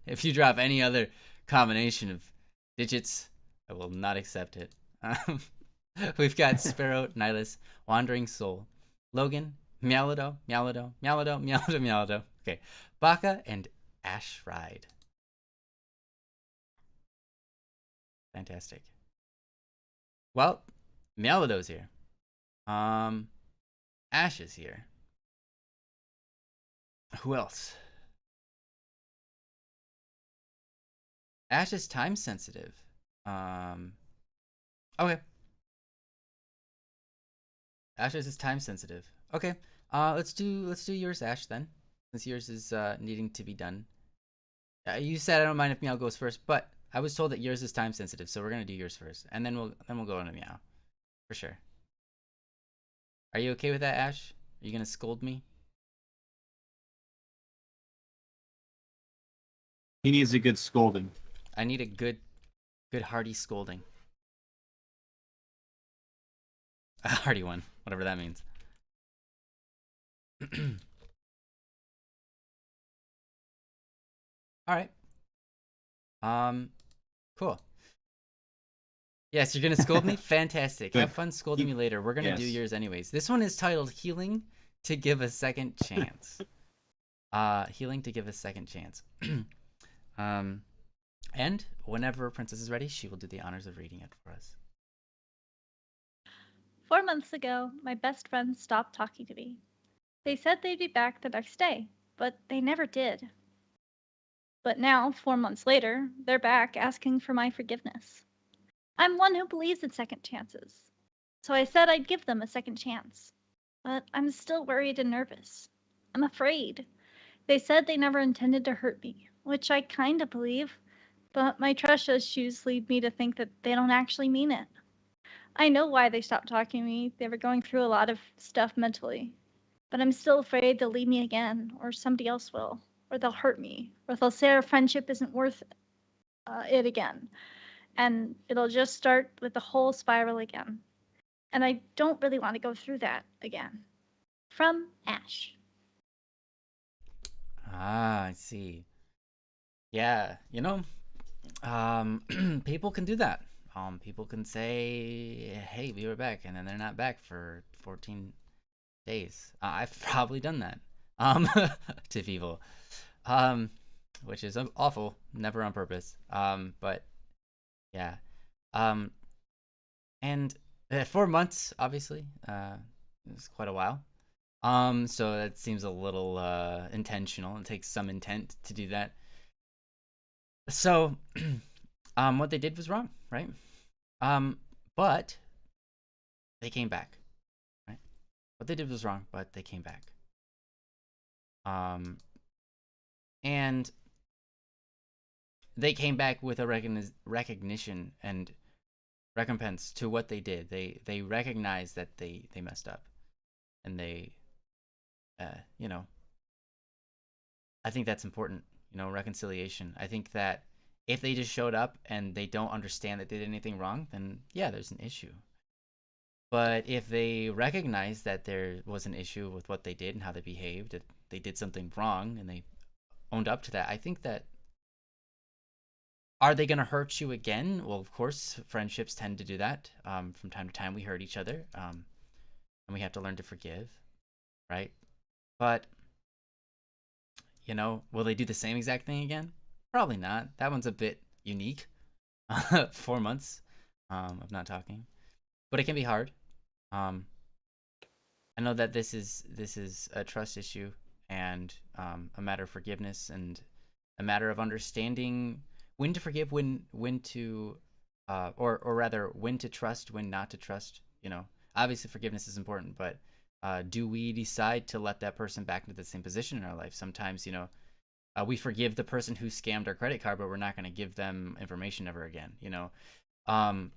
If you drop any other combination of digits, I will not accept it. We've got Sparrow, Nihilus, Wandering Soul, Logan, Meowlido, Meowlido, Meowlido, Meowlido, Meowlido. Okay, Baka and Ash Ride. Fantastic. Well, Meowlido's here. Ash is here. Who else? Ash is time sensitive. Um, okay. Ash is time sensitive. Okay. Let's do yours, Ash, then. since yours is needing to be done. You said I don't mind if Meow goes first, but I was told that yours is time sensitive, so we're gonna do yours first, and then we'll go on to Meow, for sure. Are you okay with that, Ash? Are you gonna scold me? He needs a good scolding. I need a good hearty scolding. A hearty one, whatever that means. All right. Cool. Yes, you're gonna scold me? Fantastic. Good. Have fun scolding me later. We're gonna do Yes. yours anyways. This one is titled Healing to Give a Second Chance. Healing to Give a Second Chance. And whenever Princess is ready, she will do the honors of reading it for us. 4 months ago, my best friends stopped talking to me. They said they'd be back the next day, but they never did. But now, 4 months later, they're back asking for my forgiveness. I'm one who believes in second chances. So I said I'd give them a second chance. But I'm still worried and nervous. I'm afraid. They said they never intended to hurt me, which I kinda believe, but my trust issues lead me to think that they don't actually mean it. I know why they stopped talking to me. They were going through a lot of stuff mentally. But I'm still afraid they'll leave me again, or somebody else will, or they'll hurt me, or they'll say our friendship isn't worth it again. And it'll just start with the whole spiral again. And I don't really want to go through that again. From Ash. Ah, I see. Yeah, people can do that. People can say, "Hey, we were back," and then they're not back for 14 days. I've probably done that. To people. Which is awful. Never on purpose. But yeah. Um, and 4 months, obviously, it's quite a while. So that seems a little intentional. It takes some intent to do that. So, what they did was wrong, right? But they came back, right? What they did was wrong, but they came back. And they came back with a recognition and recompense to what they did. They recognized that they messed up, and they, you know, I think that's important. Reconciliation. I think that if they just showed up and they don't understand that they did anything wrong, then yeah, there's an issue. But if they recognize that there was an issue with what they did and how they behaved, that they did something wrong and they owned up to that, I think that, are they going to hurt you again? Well, of course, friendships tend to do that. From time to time, we hurt each other, and we have to learn to forgive, right? But, will they do the same exact thing again? Probably not. That one's a bit unique. 4 months of not talking, but it can be hard. I know that this is a trust issue and a matter of forgiveness and a matter of understanding when to forgive, when to, or rather, when to trust, when not to trust. Obviously forgiveness is important, but do we decide to let that person back into the same position in our life? Sometimes, we forgive the person who scammed our credit card, but we're not going to give them information ever again. Um,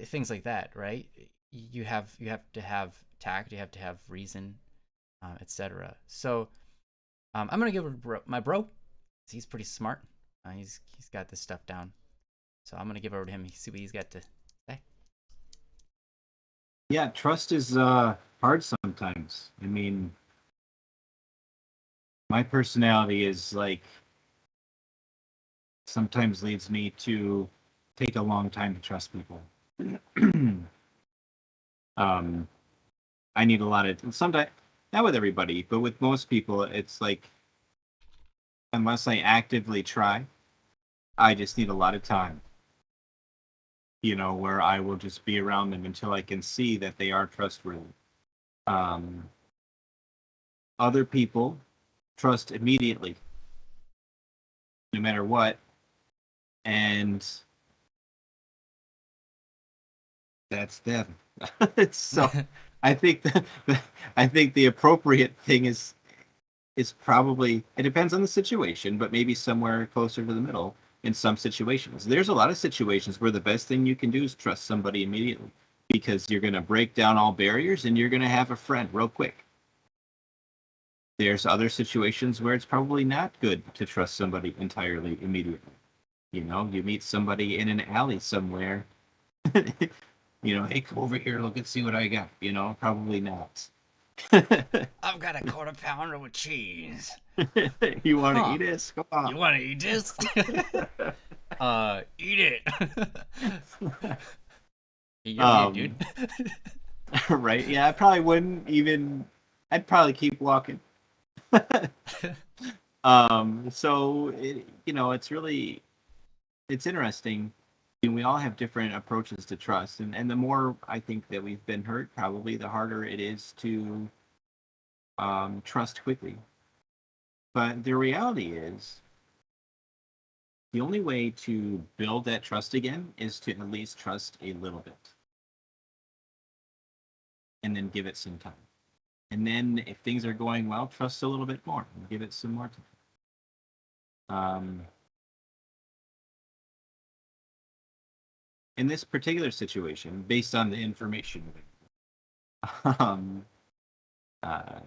Things like that, right? You have to have tact, you have to have reason, etc. So I'm gonna give my bro. He's pretty smart. He's got this stuff down. So I'm gonna give over to him. See what he's got to say. Yeah, trust is hard sometimes. I mean, my personality is like sometimes leads me to take a long time to trust people. I need a lot of sometimes, not with everybody, but with most people, it's like unless I actively try, I just need a lot of time. Where I will just be around them until I can see that they are trustworthy. Other people trust immediately, no matter what, and that's them. So I think I think the appropriate thing is is probably, it depends on the situation, but maybe somewhere closer to the middle in some situations. There's a lot of situations where the best thing you can do is trust somebody immediately because you're going to break down all barriers and you're going to have a friend real quick. There's other situations where it's probably not good to trust somebody entirely immediately. You know, you meet somebody in an alley somewhere, you know, hey, come over here, look and see what I got. You know, probably not. I've got a quarter pounder with cheese. You want to Huh. eat this? Come on. You want to eat this? Eat it. You're weird, dude. Right? Yeah, I probably wouldn't even. I'd probably keep walking. So you know, it's really, it's interesting. And we all have different approaches to trust, and the more I think that we've been hurt, probably the harder it is to trust quickly. But the reality is, the only way to build that trust again is to at least trust a little bit, and then give it some time. And then if things are going well, trust a little bit more and give it some more time. In this particular situation, based on the information, um, uh,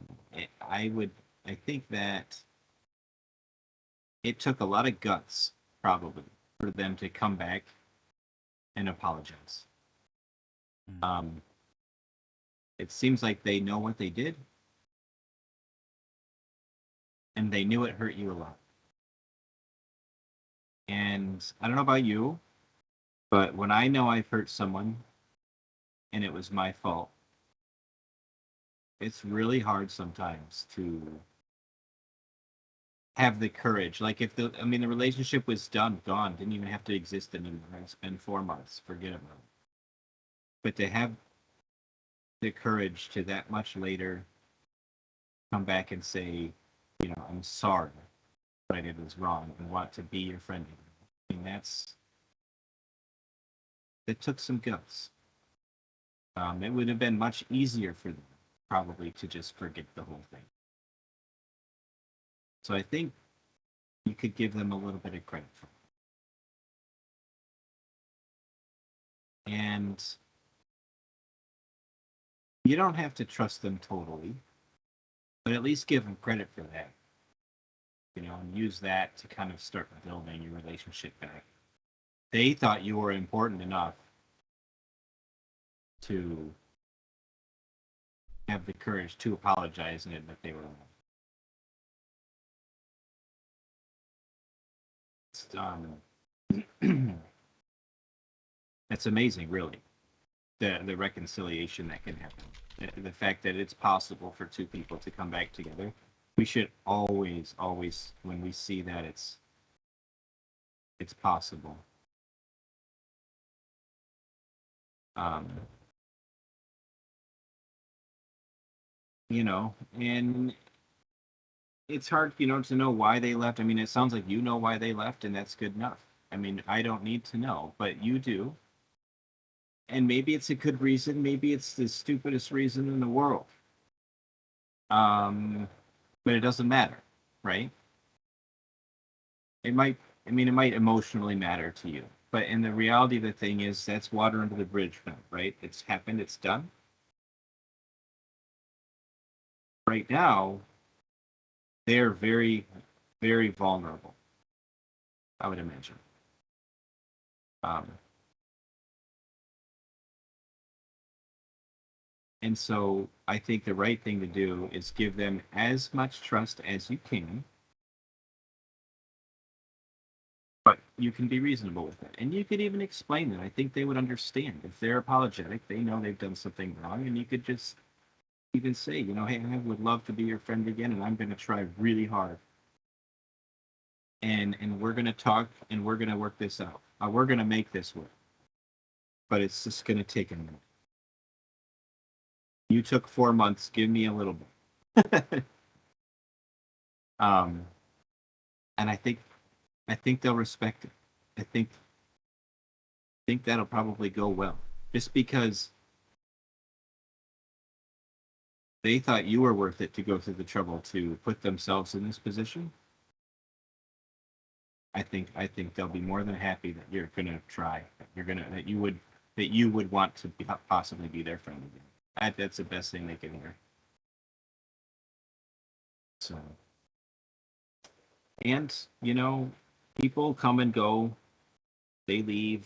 I would, I think that it took a lot of guts, probably, for them to come back and apologize. Um, it seems like they know what they did, and they knew it hurt you a lot. And I don't know about you, but when I know I've hurt someone and it was my fault, it's really hard sometimes to have the courage. Like if the, I mean, the relationship was done, gone, didn't even have to exist anymore. It's been 4 months, forget about it. But to have the courage to that much later come back and say, you know, I'm sorry, what I did was wrong, and want to be your friend again. I mean, that took some guts. It would have been much easier for them probably to just forget the whole thing. So I think you could give them a little bit of credit for it. And you don't have to trust them totally, but at least give them credit for that. You know, and use that to kind of start building your relationship back. They thought you were important enough to have the courage to apologize and admit they were wrong. It's amazing, really, the reconciliation that can happen. The fact that it's possible for two people to come back together. We should always, always, when we see that it's possible. Um, you know, and it's hard, you know, to know why they left. I mean, it sounds like you know why they left, and that's good enough. I mean, I don't need to know, but you do. And maybe it's a good reason. Maybe it's the stupidest reason in the world. Um, but it doesn't matter, right? It might, I mean, it might emotionally matter to you, but in the reality of the thing is that's water under the bridge now, right? It's happened, it's done. Right now, they're very, very vulnerable, I would imagine. Um, and so I think the right thing to do is give them as much trust as you can, but you can be reasonable with it. And you could even explain it. I think they would understand. If they're apologetic, they know they've done something wrong, and you could just even say, you know, hey, I would love to be your friend again, and I'm going to try really hard. And we're going to talk, and we're going to work this out. We're going to make this work. But it's just going to take a minute. You took 4 months. Give me a little bit. um, and I think they'll respect it. I think that'll probably go well. Just because they thought you were worth it to go through the trouble to put themselves in this position, I think they'll be more than happy that you're gonna try. That you would want to possibly be their friend again. That's the best thing they can hear. So, and people come and go, they leave,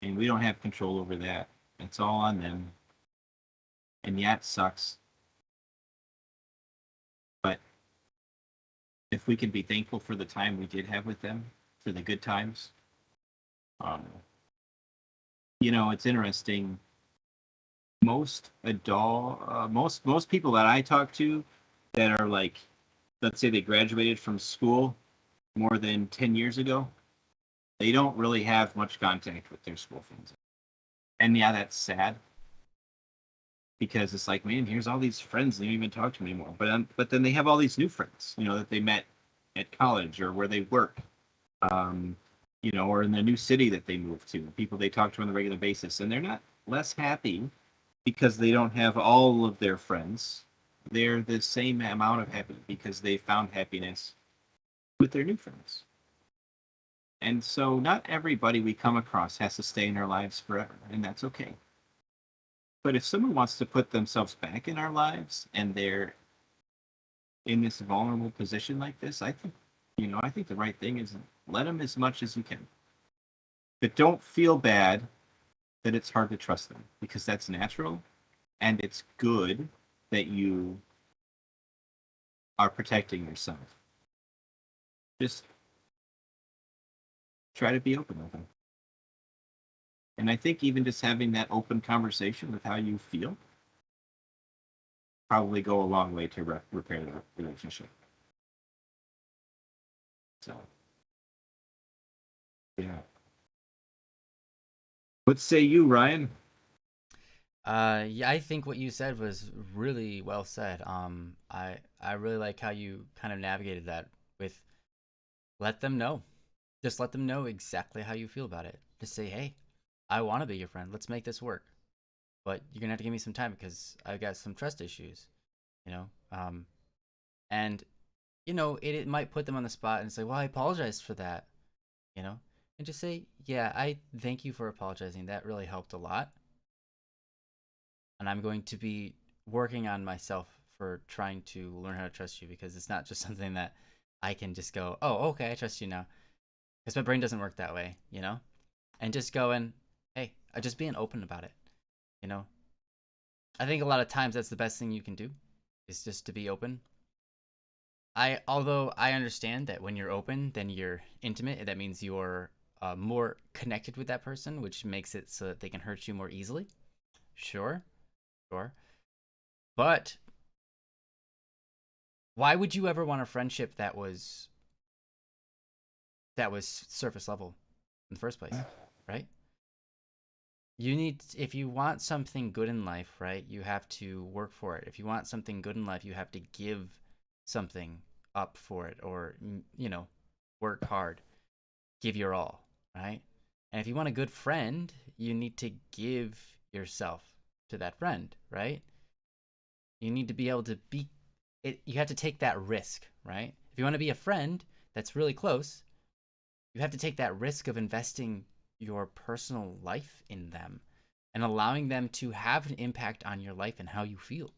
and we don't have control over that. It's all on them, and yeah, it sucks. But if we can be thankful for the time we did have with them, for the good times, um, it's interesting. Most people that I talk to that are like, let's say they graduated from school more than 10 years ago, they don't really have much contact with their school friends. And yeah, that's sad because it's like, man, here's all these friends they don't even talk to me anymore. But then they have all these new friends, that they met at college or where they work, um, or in the new city that they moved to, people they talk to on a regular basis, and they're not less happy because they don't have all of their friends. They're the same amount of happy because they found happiness with their new friends. And so not everybody we come across has to stay in our lives forever, and that's okay. But if someone wants to put themselves back in our lives and they're in this vulnerable position like this, I think the right thing is let them as much as you can. But don't feel bad that it's hard to trust them because that's natural and it's good that you are protecting yourself. Just try to be open with them. And I think even just having that open conversation with how you feel probably go a long way to repair the relationship. So, yeah. What say you, Ryan? Yeah, I think what you said was really well said. I really like how you kind of navigated that with let them know. Just let them know exactly how you feel about it. Just say, hey, I want to be your friend. Let's make this work. But you're gonna have to give me some time because I've got some trust issues, you know. And it might put them on the spot and say, well, I apologize for that, you know, and just say, yeah, I thank you for apologizing. That really helped a lot. And I'm going to be working on myself for trying to learn how to trust you because it's not just something that I can just go, oh, okay, I trust you now. Because my brain doesn't work that way, And just going, hey, I just being open about it, you know? I think a lot of times that's the best thing you can do is just to be open. Although I understand that when you're open, then you're intimate. That means you're more connected with that person, which makes it so that they can hurt you more easily. Sure, sure. But why would you ever want a friendship that was surface level in the first place, right? If you want something good in life, right, you have to work for it. If you want something good in life, you have to give something up for it or, work hard, give your all, right? And if you want a good friend, you need to give yourself to that friend, right? You need to be able to be it. You have to take that risk, right? If you want to be a friend that's really close, you have to take that risk of investing your personal life in them and allowing them to have an impact on your life and how you feel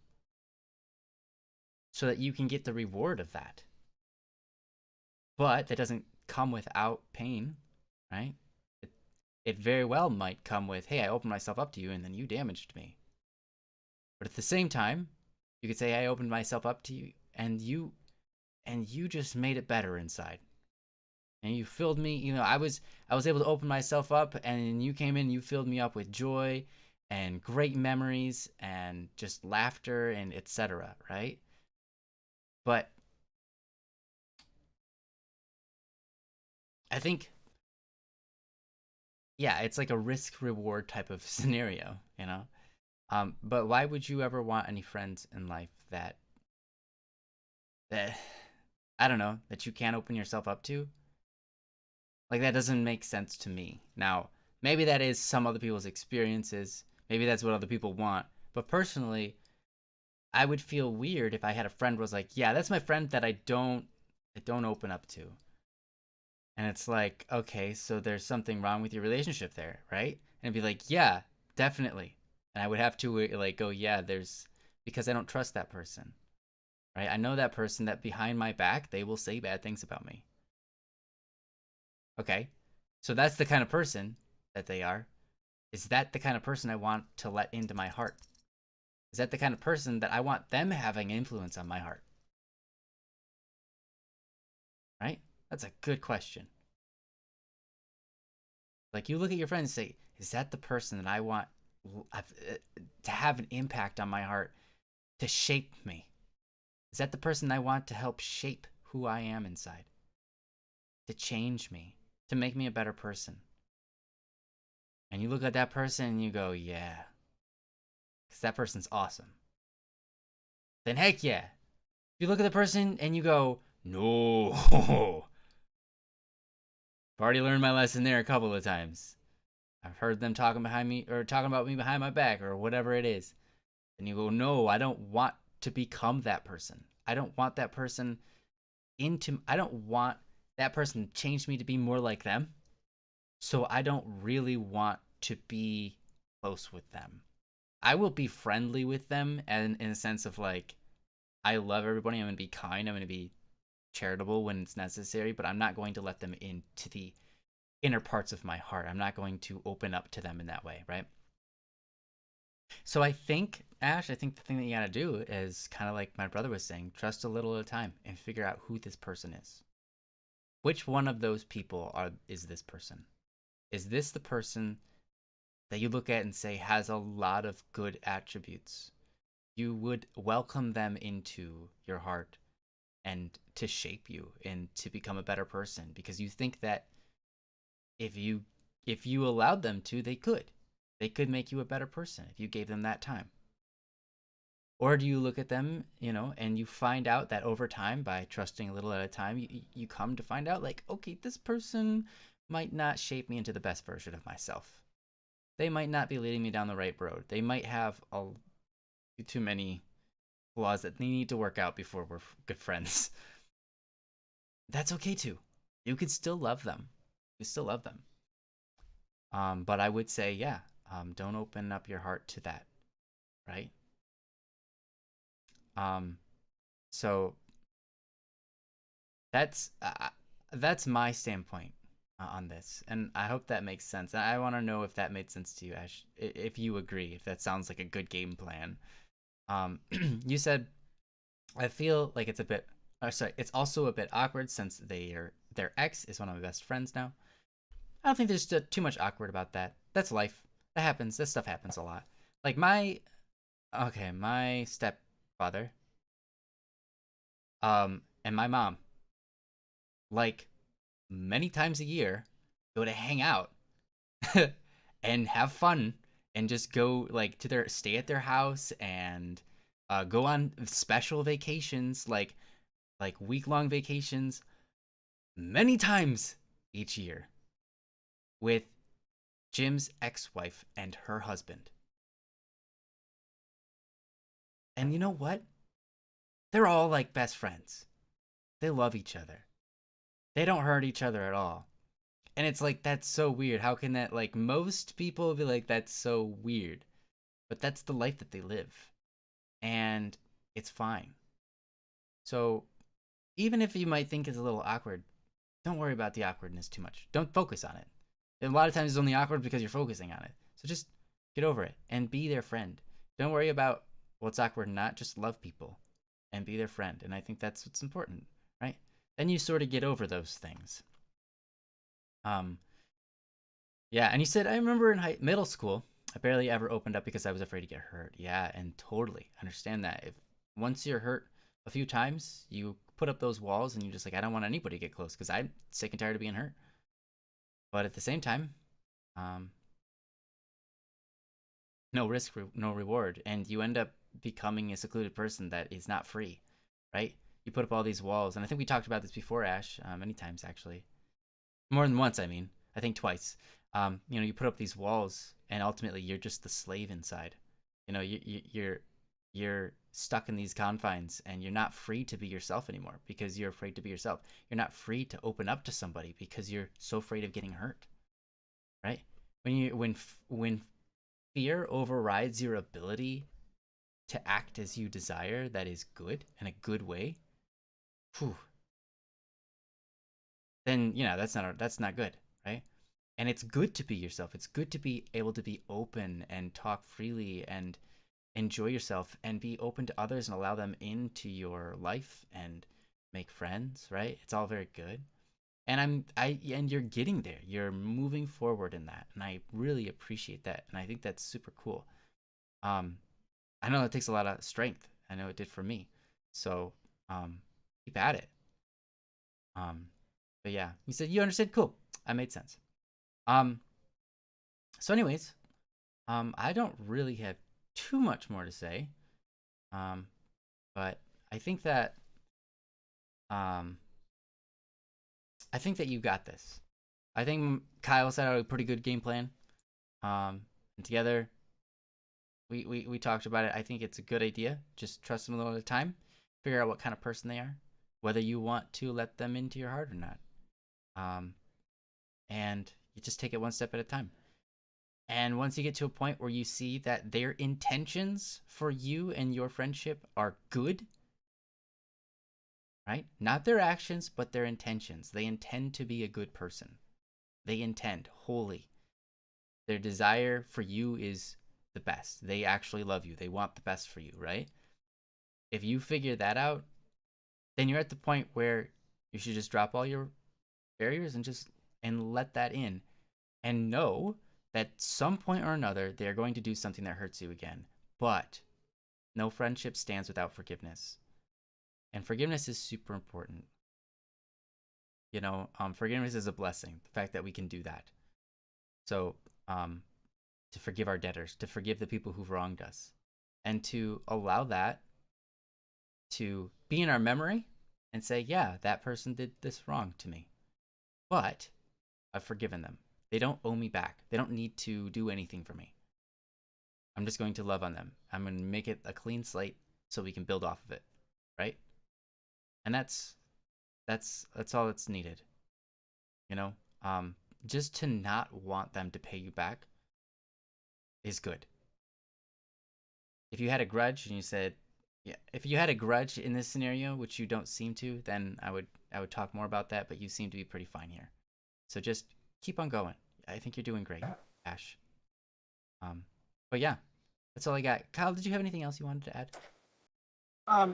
so that you can get the reward of that. But that doesn't come without pain, right? It very well might come with, hey, I opened myself up to you and then you damaged me. But at the same time, you could say I opened myself up to you and you just made it better inside. And you filled me, I was able to open myself up and you came in, you filled me up with joy and great memories and just laughter and etc., right? But I think yeah, it's like a risk reward type of scenario. But why would you ever want any friends in life that I don't know, that you can't open yourself up to? Like that doesn't make sense to me. Now, maybe that is some other people's experiences. Maybe that's what other people want. But personally, I would feel weird if I had a friend was like, yeah, that's my friend that I don't open up to. And it's like, okay, so there's something wrong with your relationship there, right? And it'd be like, yeah, definitely. And I would have to like go, yeah, there's because I don't trust that person, right? I know that person that behind my back they will say bad things about me. Okay, so that's the kind of person that they are. Is that the kind of person I want to let into my heart? Is that the kind of person that I want them having influence on my heart? Right? That's a good question. Like you look at your friends and say, is that the person that I want to have an impact on my heart, to shape me? Is that the person I want to help shape who I am inside, to change me, to make me a better person? And you look at that person and you go, yeah, because that person's awesome. Then heck yeah. If you look at the person and you go, no, I've already learned my lesson there a couple of times. I've heard them talking behind me or talking about me behind my back or whatever it is. And you go, no, I don't want to become that person. I don't want that person I don't want that person to change me to be more like them. So I don't really want to be close with them. I will be friendly with them and in a sense of like, I love everybody. I'm going to be kind. I'm going to be charitable when it's necessary, but I'm not going to let them into the inner parts of my heart. I'm not going to open up to them in that way, right? So I think, Ash, I think the thing that you got to do is kind of like my brother was saying, trust a little at a time and figure out who this person is. Which one of those people is this person? Is this the person that you look at and say has a lot of good attributes? You would welcome them into your heart and to shape you and to become a better person because you think that if you if you allowed them to, they could make you a better person if you gave them that time. Or do you look at them, and you find out that over time, by trusting a little at a time, you come to find out, like, okay, this person might not shape me into the best version of myself. They might not be leading me down the right road. They might have too many flaws that they need to work out before we're good friends. That's okay too. You could still love them. You still love them. But I would say, yeah, don't open up your heart to that, right? Um, so That's uh, that's my standpoint on this, and I hope that makes sense. I want to know if that made sense to you, Ash. If you agree, if that sounds like a good game plan. You said I feel like it's a bit. Sorry, it's also a bit awkward since their ex is one of my best friends now. I don't think there's too much awkward about that. That's life. That happens. This stuff happens a lot. Like my stepfather, and my mom, like many times a year, go to hang out and have fun and just go like to their stay at their house and go on special vacations like week-long vacations many times each year with Jim's ex-wife and her husband. And you know what? They're all like best friends. They love each other. They don't hurt each other at all. And it's like that's so weird. How can that like most people will be like that's so weird. But that's the life that they live. And it's fine. So even if you might think it's a little awkward, don't worry about the awkwardness too much. Don't focus on it. A lot of times it's only awkward because you're focusing on it. So just get over it and be their friend. Don't worry about what's awkward and not. Just love people and be their friend. And I think that's what's important, right? Then you sort of get over those things. Um, yeah, and you said I remember in middle school, I barely ever opened up because I was afraid to get hurt. Yeah, and totally understand that. If once you're hurt a few times, you put up those walls and you're just like, I don't want anybody to get close because I'm sick and tired of being hurt. But at the same time, um, no risk, no reward, and you end up becoming a secluded person that is not free, right? You put up all these walls, and I think we talked about this before, Ash, many times actually, more than once. I mean, I think twice. You put up these walls, and ultimately you're just the slave inside. You're you're stuck in these confines and you're not free to be yourself anymore because you're afraid to be yourself. You're not free to open up to somebody because you're so afraid of getting hurt, right? When fear overrides your ability to act as you desire, that is good in a good way, whew, then that's not good, right? And it's good to be yourself. It's good to be able to be open and talk freely and enjoy yourself and be open to others and allow them into your life and make friends, right? It's all very good. And you're getting there. You're moving forward in that. And I really appreciate that. And I think that's super cool. Um, I know it takes a lot of strength. I know it did for me. So, keep at it. Um, but yeah, you said you understood. Cool. That made sense. Um, so anyways, I don't really have too much more to say. Um, but I think that um, I think that you got this. I think Kyle set out a pretty good game plan. And together we talked about it. I think it's a good idea. Just trust them a little at a time. Figure out what kind of person they are, whether you want to let them into your heart or not. Um, and you just take it one step at a time. And once you get to a point where you see that their intentions for you and your friendship are good, right? Not their actions, but their intentions. They intend to be a good person. They intend wholly. Their desire for you is the best. They actually love you. They want the best for you, right? If you figure that out, then you're at the point where you should just drop all your barriers and let that in and know that at some point or another they're going to do something that hurts you again. But no friendship stands without forgiveness. And forgiveness is super important. Forgiveness is a blessing. The fact that we can do that. So, to forgive our debtors, to forgive the people who've wronged us, and to allow that to be in our memory and say, yeah, that person did this wrong to me, but I've forgiven them. They don't owe me back. They don't need to do anything for me. I'm just going to love on them. I'm going to make it a clean slate so we can build off of it, right? And that's all that's needed. You know, just to not want them to pay you back is good. If you had a grudge and you said, yeah, if you had a grudge in this scenario, which you don't seem to, then I would talk more about that, but you seem to be pretty fine here. So just keep on going. I think you're doing great, Ash. But yeah, that's all I got. Kyle, did you have anything else you wanted to add?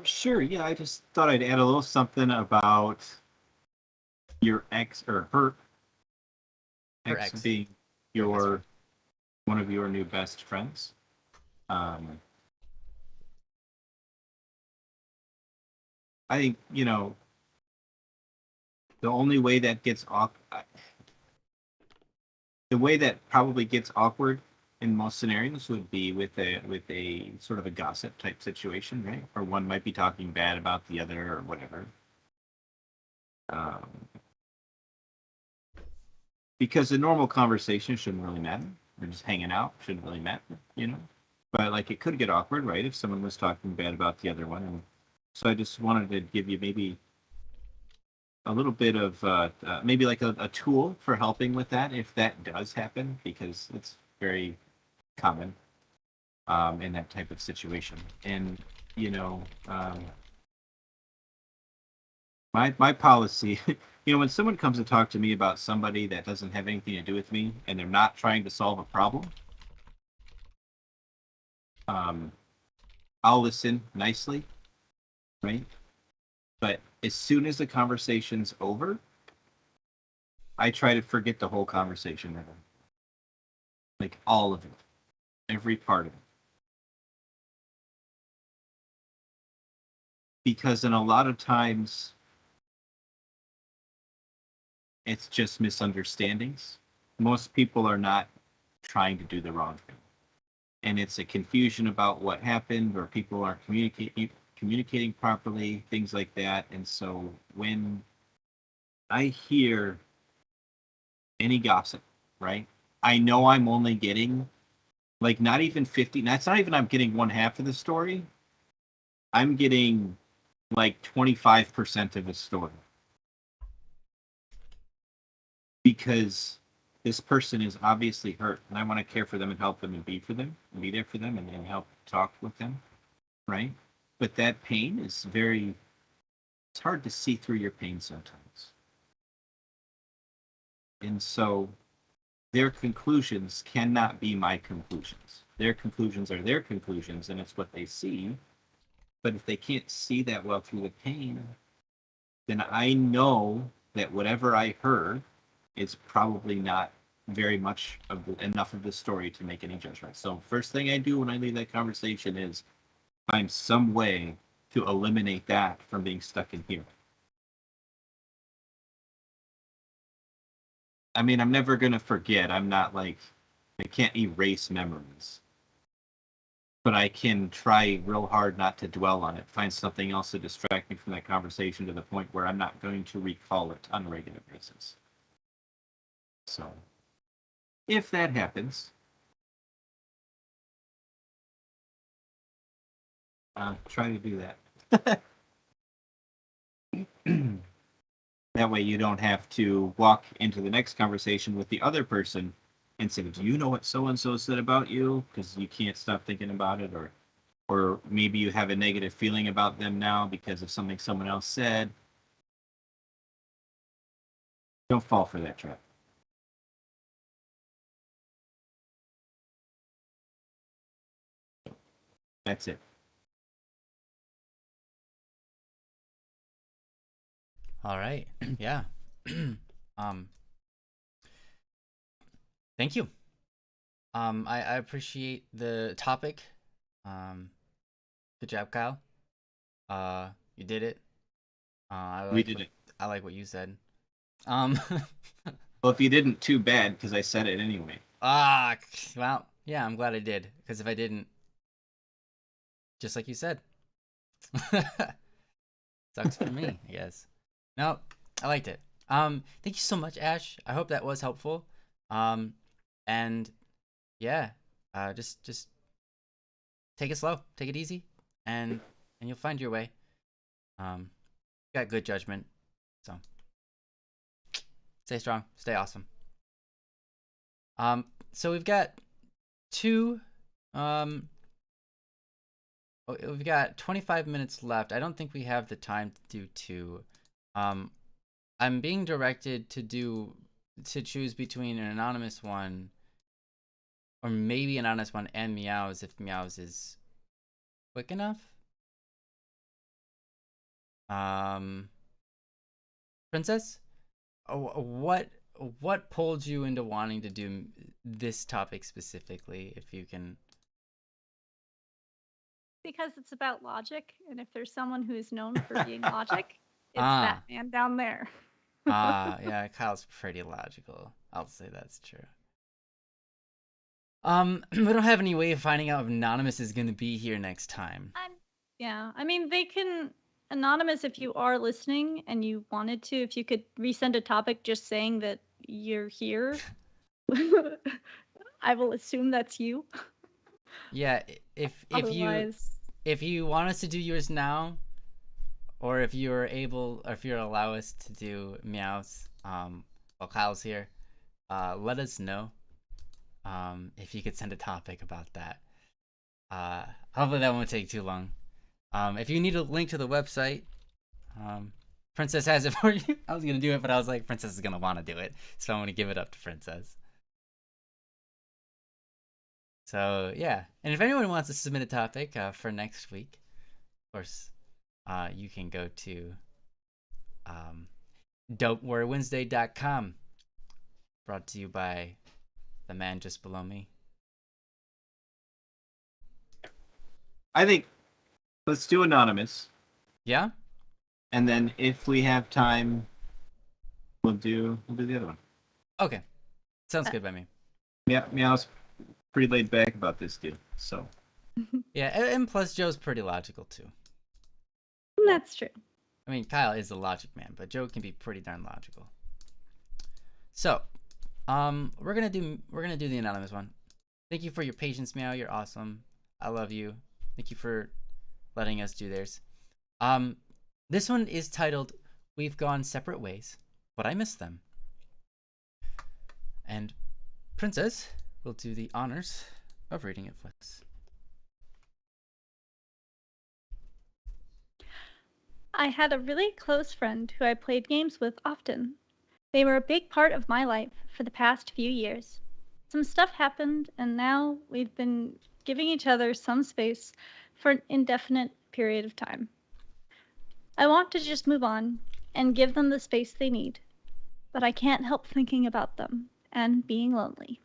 Sure. Yeah, I just thought I'd add a little something about your ex or her Her ex ex. being Your best your friend. one of your new best friends. Um, I think the only way that gets off, the way that probably gets awkward in most scenarios would be with a sort of a gossip type situation, right? Or one might be talking bad about the other or whatever. Um, because the normal conversation shouldn't really matter. We're just hanging out, shouldn't really matter. But like it could get awkward, right? If someone was talking bad about the other one, and so I just wanted to give you maybe a little bit of maybe like a tool for helping with that if that does happen, because it's very common in that type of situation. And you know, um, my policy, when someone comes to talk to me about somebody that doesn't have anything to do with me and they're not trying to solve a problem, um, I'll listen nicely, right? But as soon as the conversation's over, I try to forget the whole conversation ever. Like all of it. Every part of it. Because in a lot of times it's just misunderstandings. Most people are not trying to do the wrong thing. And it's a confusion about what happened or people aren't communicating properly, things like that. And so when I hear any gossip, right? I know I'm only getting like not even 50. That's not even I'm getting one half of the story. I'm getting like 25% of a story because this person is obviously hurt, and I want to care for them and help them and be for them, and be there for them, and help talk with them, right? But that pain is very. It's hard to see through your pain sometimes, and so their conclusions cannot be my conclusions. Their conclusions are their conclusions, and it's what they see. But if they can't see that well through the pain, then I know that whatever I heard is probably not very much of enough of the story to make any judgment. So first thing I do when I leave that conversation is find some way to eliminate that from being stuck in here. I mean, I'm never gonna forget. I'm not like I can't erase memories, but I can try real hard not to dwell on it. Find something else to distract me from that conversation to the point where I'm not going to recall it on a regular basis. So, if that happens, try to do that. That way you don't have to walk into the next conversation with the other person and say, do you know what so-and-so said about you? Because you can't stop thinking about it, or maybe you have a negative feeling about them now because of something someone else said. Don't fall for that trap. That's it. All right. Yeah. um. Thank you. I appreciate the topic. Good job, Kyle. You did it. We did it. I like what you said. Um. Well, if you didn't, too bad, because I said it anyway. Well, yeah, I'm glad I did, because if I didn't, just like you said, sucks for me, I guess. No, I liked it. Thank you so much, Ash. I hope that was helpful. Um, and yeah, just take it slow, take it easy, and you'll find your way. Um, you got good judgment, so stay strong, stay awesome. So we've got two, um, we've got 25 minutes left. I don't think we have the time to do two. Um, I'm being directed to choose between an anonymous one or maybe an anonymous one and Meows if Meows is quick enough. Um, Princess, what pulled you into wanting to do this topic specifically? If you can. Because it's about logic, and if there's someone who is known for being logic, it's Ah, that man down there. yeah, Kyle's pretty logical. I'll say that's true. We don't have any way of finding out if Anonymous is gonna be here next time. Yeah, I mean, they can anonymous if you are listening and you wanted to. If you could resend a topic just saying that you're here, I will assume that's you. Yeah, Otherwise, if you want us to do yours now, or if you're able, or if you allow us to do Meows, while Kyle's here, let us know. If you could send a topic about that. Hopefully that won't take too long. If you need a link to the website, Princess has it for you. I was gonna do it, but I was like, Princess is gonna want to do it, so I'm gonna give it up to Princess. So yeah, and if anyone wants to submit a topic for next week, of course, you can go to dopewarewednesday.com. Brought to you by the man just below me. I think let's do anonymous, Yeah. and then if we have time, we'll do the other one. Okay. Sounds good by me. Yeah, Meow's pretty laid back about this deal, so. Yeah, and plus Joe's pretty logical too. that's true. I mean, Kyle is a logic man, but Joe can be pretty darn logical. So, we're gonna do the anonymous one. Thank you for your patience, Meow. You're awesome. I love you. Thank you for letting us do theirs. This one is titled "We've Gone Separate Ways, but I Miss Them." And Princess will do the honors of reading it for us. I had a really close friend who I played games with often. They were a big part of my life for the past few years. Some stuff happened, and now we've been giving each other some space for an indefinite period of time. I want to just move on and give them the space they need, but I can't help thinking about them and being lonely.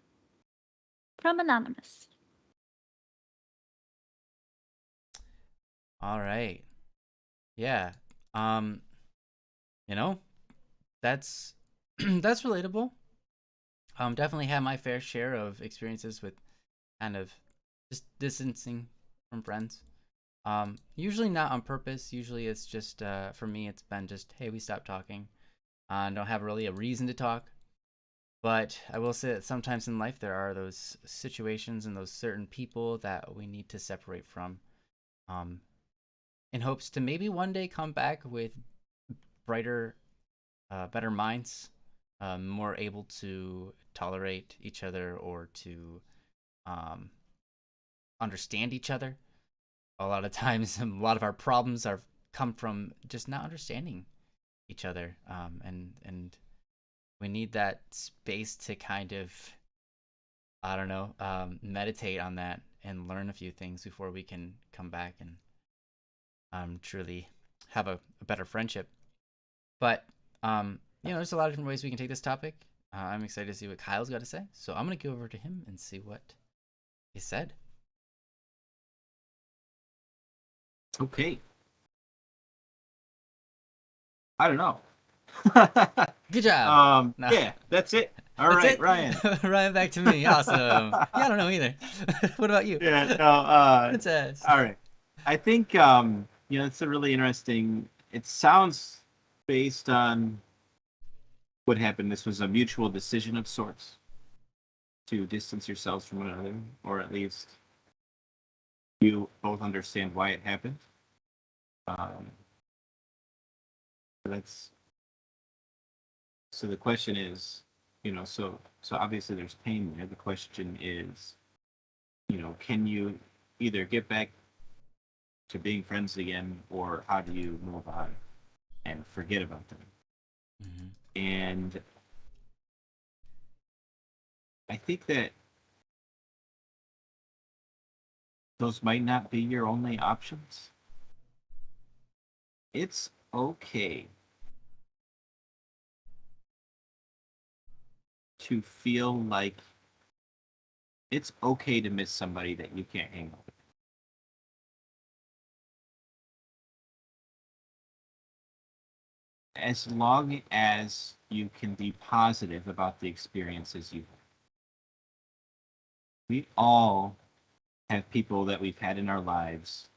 From Anonymous. All right. Yeah. Um, you know, that's that's relatable. Definitely had my fair share of experiences with kind of just distancing from friends. Usually not on purpose. Usually it's just for me it's been just hey we stopped talking. Don't have really a reason to talk. But I will say that sometimes in life there are those situations and those certain people that we need to separate from, um, in hopes to maybe one day come back with brighter, better minds, more able to tolerate each other or to um, understand each other. A lot of times, a lot of our problems are come from just not understanding each other, and we need that space to kind of I don't know, meditate on that and learn a few things before we can come back and truly have a better friendship. But there's a lot of different ways we can take this topic. I'm excited to see what Kyle's got to say, so I'm gonna go over to him and see what he said. Okay. I don't know. Good job. No, Yeah, that's it. All that's right, it. Ryan. Ryan, back to me. Awesome. Yeah, I don't know either. What about you? Yeah, no, Princess. all right. I think it's a really interesting. It sounds based on what happened. This was a mutual decision of sorts to distance yourselves from one another, or at least you both understand why it happened. Um, that's so the question is, so obviously there's pain there. The question is, can you either get back to being friends again, or how do you move on and forget about them? Mm-hmm. And I think that those might not be your only options. It's okay to feel like it's okay to miss somebody that you can't hang out with. As long as you can be positive about the experiences you have. We all have people that we've had in our lives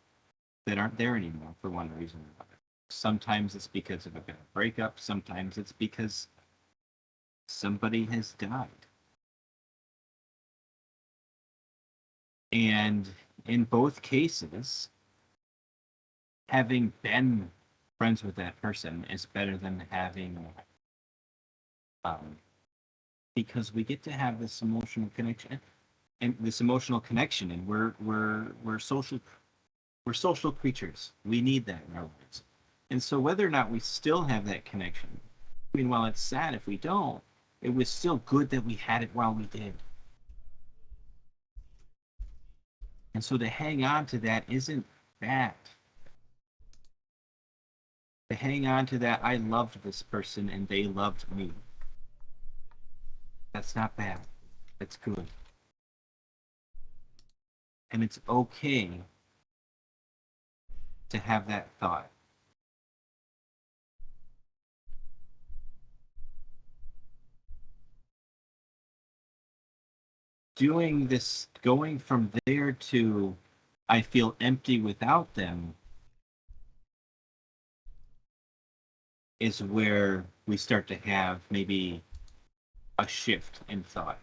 that aren't there anymore for one reason or another. Sometimes it's because of a bad breakup, sometimes it's because somebody has died. And in both cases, having been friends with that person is better than having, um, because we get to have this emotional connection, and we're social creatures. We need that in our lives. And so whether or not we still have that connection, I mean, while it's sad if we don't, it was still good that we had it while we did. And so to hang on to that isn't bad. To hang on to that, I loved this person and they loved me. That's not bad. That's good. And it's okay to have that thought. Doing this, going from there to I feel empty without them, is where we start to have maybe a shift in thought.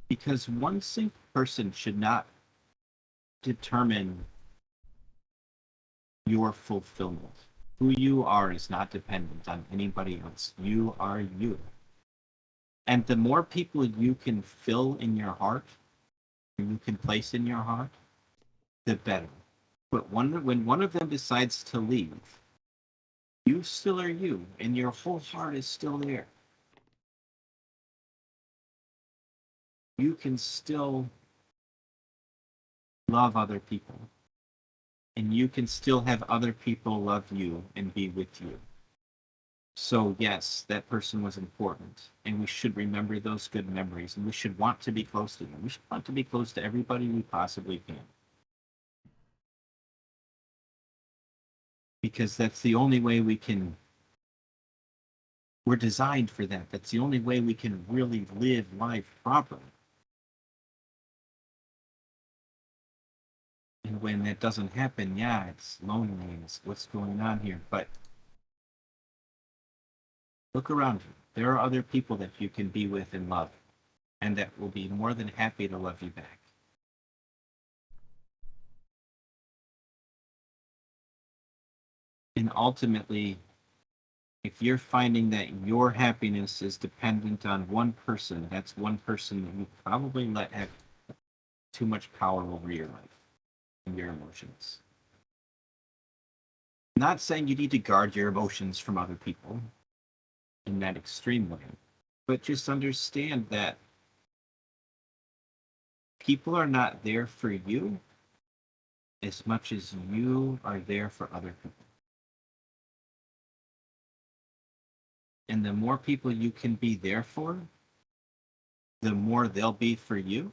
Because one single person should not determine your fulfillment. Who you are is not dependent on anybody else. You are you. And the more people you can fill in your heart, you can place in your heart, the better. But when one of them decides to leave, you still are you, and your whole heart is still there. You can still love other people, and you can still have other people love you and be with you. So yes, that person was important, and we should remember those good memories, and we should want to be close to them. We should want to be close to everybody we possibly can. Because that's the only way we can, we're designed for that. That's the only way we can really live life properly. And when that doesn't happen, yeah, it's lonely, it's what's going on here. But look around you. There are other people that you can be with and love, and that will be more than happy to love you back. And ultimately, if you're finding that your happiness is dependent on one person, that's one person that you probably let have too much power over your life and your emotions. Not saying you need to guard your emotions from other people in that extreme way, but just understand that people are not there for you as much as you are there for other people. And the more people you can be there for, the more they'll be for you.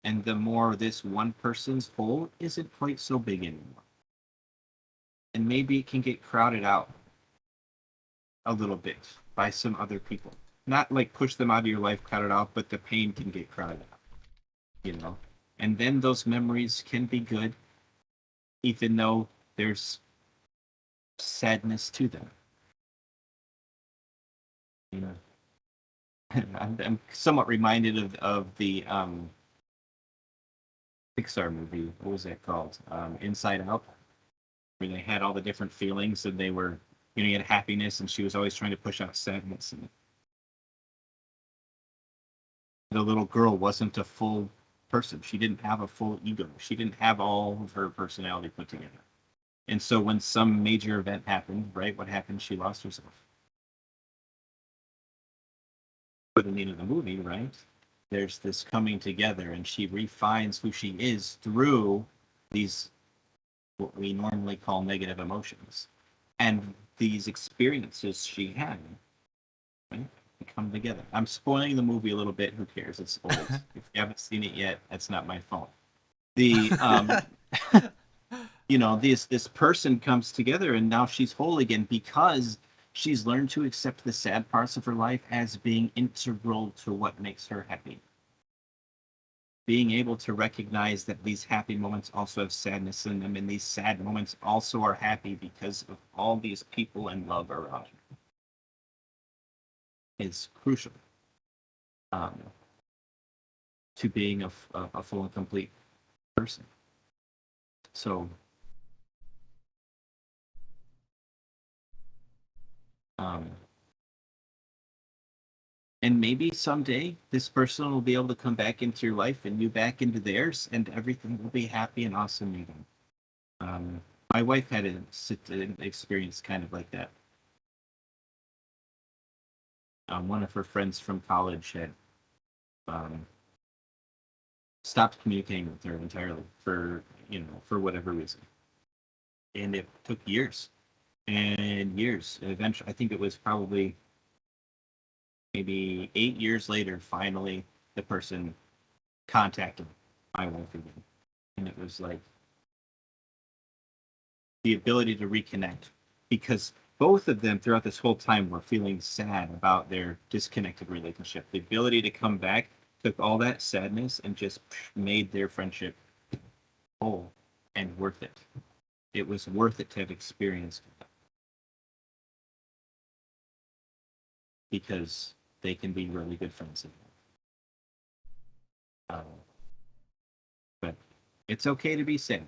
And the more this one person's hole isn't quite so big anymore. And maybe it can get crowded out a little bit by some other people. Not like push them out of your life, cut it out, but the pain can get crowded out, you know? And then those memories can be good, even though there's sadness to them. You know, I'm somewhat reminded of the Pixar movie. What was that called? Inside Out, where they had all the different feelings, and they were, you had happiness, and she was always trying to push out sadness. And the little girl wasn't a full person. She didn't have a full ego. She didn't have all of her personality put together. And so when some major event happened, right, what happened? She lost herself. But in the end of the movie, right, there's this coming together, and she refines who she is through these, what we normally call negative emotions. And these experiences she had, right, come together. I'm spoiling the movie a little bit. Who cares? It's spoiled. If you haven't seen it yet, that's not my fault. The this person comes together, and now she's whole again because she's learned to accept the sad parts of her life as being integral to what makes her happy. Being able to recognize that these happy moments also have sadness in them, and these sad moments also are happy because of all these people and love around her, is crucial to being a full and complete person. So and maybe someday this person will be able to come back into your life and you back into theirs, and everything will be happy and awesome again. My wife had an experience kind of like that. One of her friends from college had stopped communicating with her entirely for whatever reason, and it took years and years. Eventually, I think it was probably maybe 8 years later, finally the person contacted my wife again. And it was like the ability to reconnect, because both of them throughout this whole time were feeling sad about their disconnected relationship. The ability to come back took all that sadness and just made their friendship whole and worth it. It was worth it to have experienced it, because they can be really good friends again. But it's okay to be sad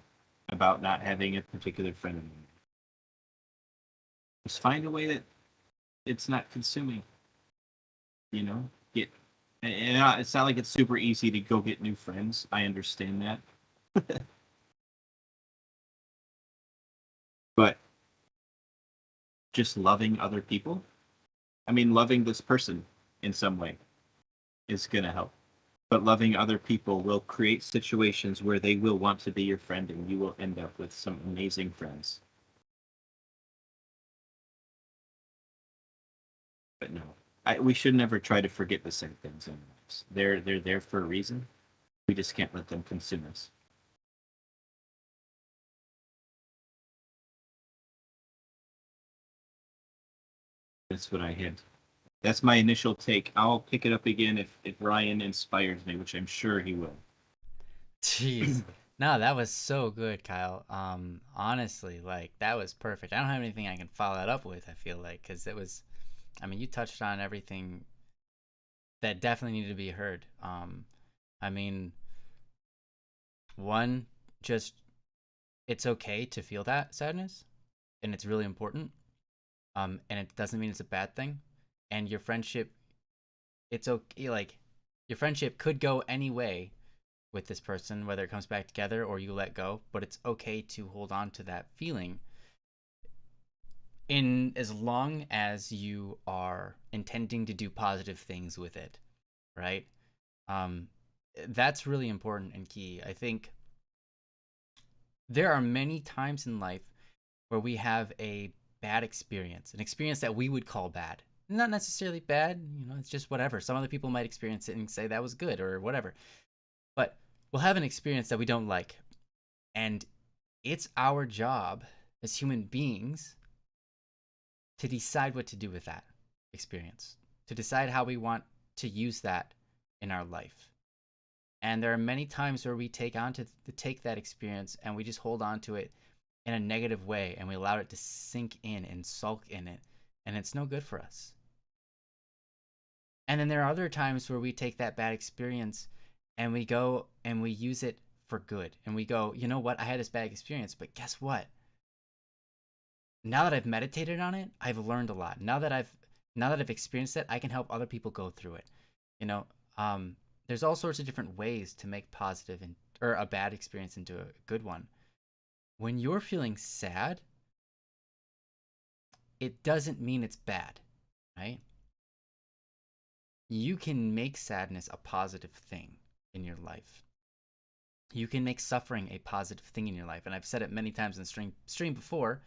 about not having a particular friend anymore. Just find a way that it's not consuming. You know, get and it's not like it's super easy to go get new friends. I understand that, but just loving other people. I mean, loving this person in some way is gonna help. But loving other people will create situations where they will want to be your friend, and you will end up with some amazing friends. But no, we should never try to forget the same things in our lives. They're there for a reason. We just can't let them consume us. That's what I had. That's my initial take. I'll pick it up again if Ryan inspires me, which I'm sure he will. Jeez. No, that was so good, Kyle. Honestly, like that was perfect. I don't have anything I can follow that up with, I feel like, because it was, I mean, you touched on everything that definitely needed to be heard. I mean, one, just it's okay to feel that sadness, and it's really important. And it doesn't mean it's a bad thing. And your friendship, it's okay. Like your friendship could go any way with this person, whether it comes back together or you let go. But it's okay to hold on to that feeling in as long as you are intending to do positive things with it, right? Um, that's really important and key. I think there are many times in life where we have a bad experience, an experience that we would call bad. Not necessarily bad, it's just whatever. Some other people might experience it and say that was good or whatever. But we'll have an experience that we don't like. And it's our job as human beings to decide what to do with that experience, to decide how we want to use that in our life. And there are many times where we take that experience and we just hold on to it in a negative way and we allow it to sink in and sulk in it, and it's no good for us. And then there are other times where we take that bad experience and we go and we use it for good, and we go, you know what, I had this bad experience, but guess what, now that I've meditated on it, I've learned a lot. Now that I've experienced it, I can help other people go through it. you know um there's all sorts of different ways to make positive and or a bad experience into a good one. When you're feeling sad, it doesn't mean it's bad, right? You can make sadness a positive thing in your life. You can make suffering a positive thing in your life. And I've said it many times in the stream before,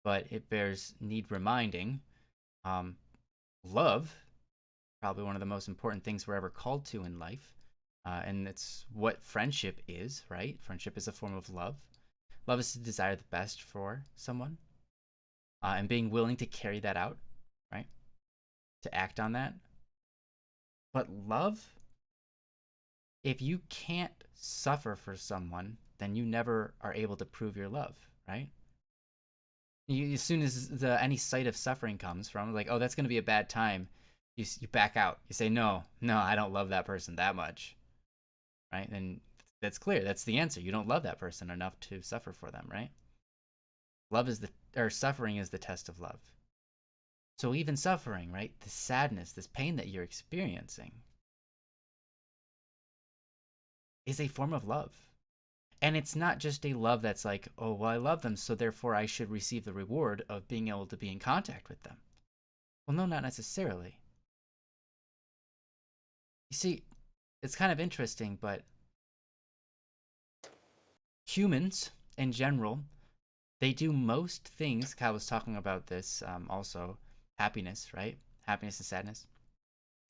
but it bears need reminding. Um, Love, probably one of the most important things we're ever called to in life. And it's what friendship is, right? Friendship is a form of love. Love is to desire the best for someone, and being willing to carry that out, right? To act on that. But love, if you can't suffer for someone, then you never are able to prove your love, right? As soon as any sight of suffering comes from, like, oh, that's going to be a bad time, you back out. You say, no, no, I don't love that person that much, right? And that's clear. That's the answer. You don't love that person enough to suffer for them, right? Suffering is the test of love. So even suffering, right? The sadness, this pain that you're experiencing is a form of love. And it's not just a love that's like, oh, well, I love them, so therefore I should receive the reward of being able to be in contact with them. Well, no, not necessarily. You see, it's kind of interesting, but humans in general, they do most things. Kyle was talking about this also, happiness, right? Happiness and sadness.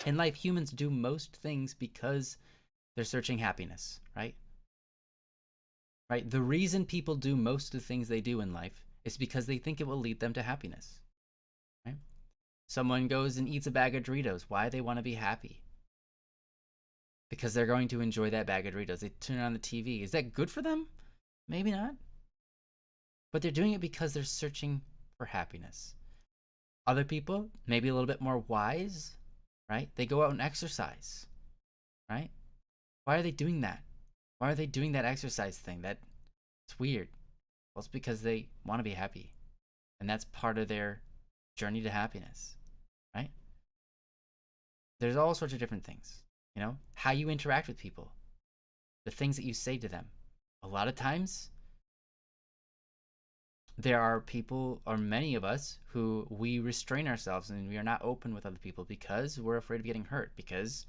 In life, humans do most things because they're searching happiness, right? Right? The reason people do most of the things they do in life is because they think it will lead them to happiness, right? Someone goes and eats a bag of Doritos. Why they want to be happy? Because they're going to enjoy that bag of Doritos. They turn on the TV. Is that good for them? Maybe not. But they're doing it because they're searching for happiness. Other people, maybe a little bit more wise, right? They go out and exercise, right? Why are they doing that? Why are they doing that exercise thing? It's weird. Well, it's because they want to be happy. And that's part of their journey to happiness, right? There's all sorts of different things, how you interact with people, the things that you say to them. A lot of times, there are people, or many of us, who we restrain ourselves and we are not open with other people because we're afraid of getting hurt, because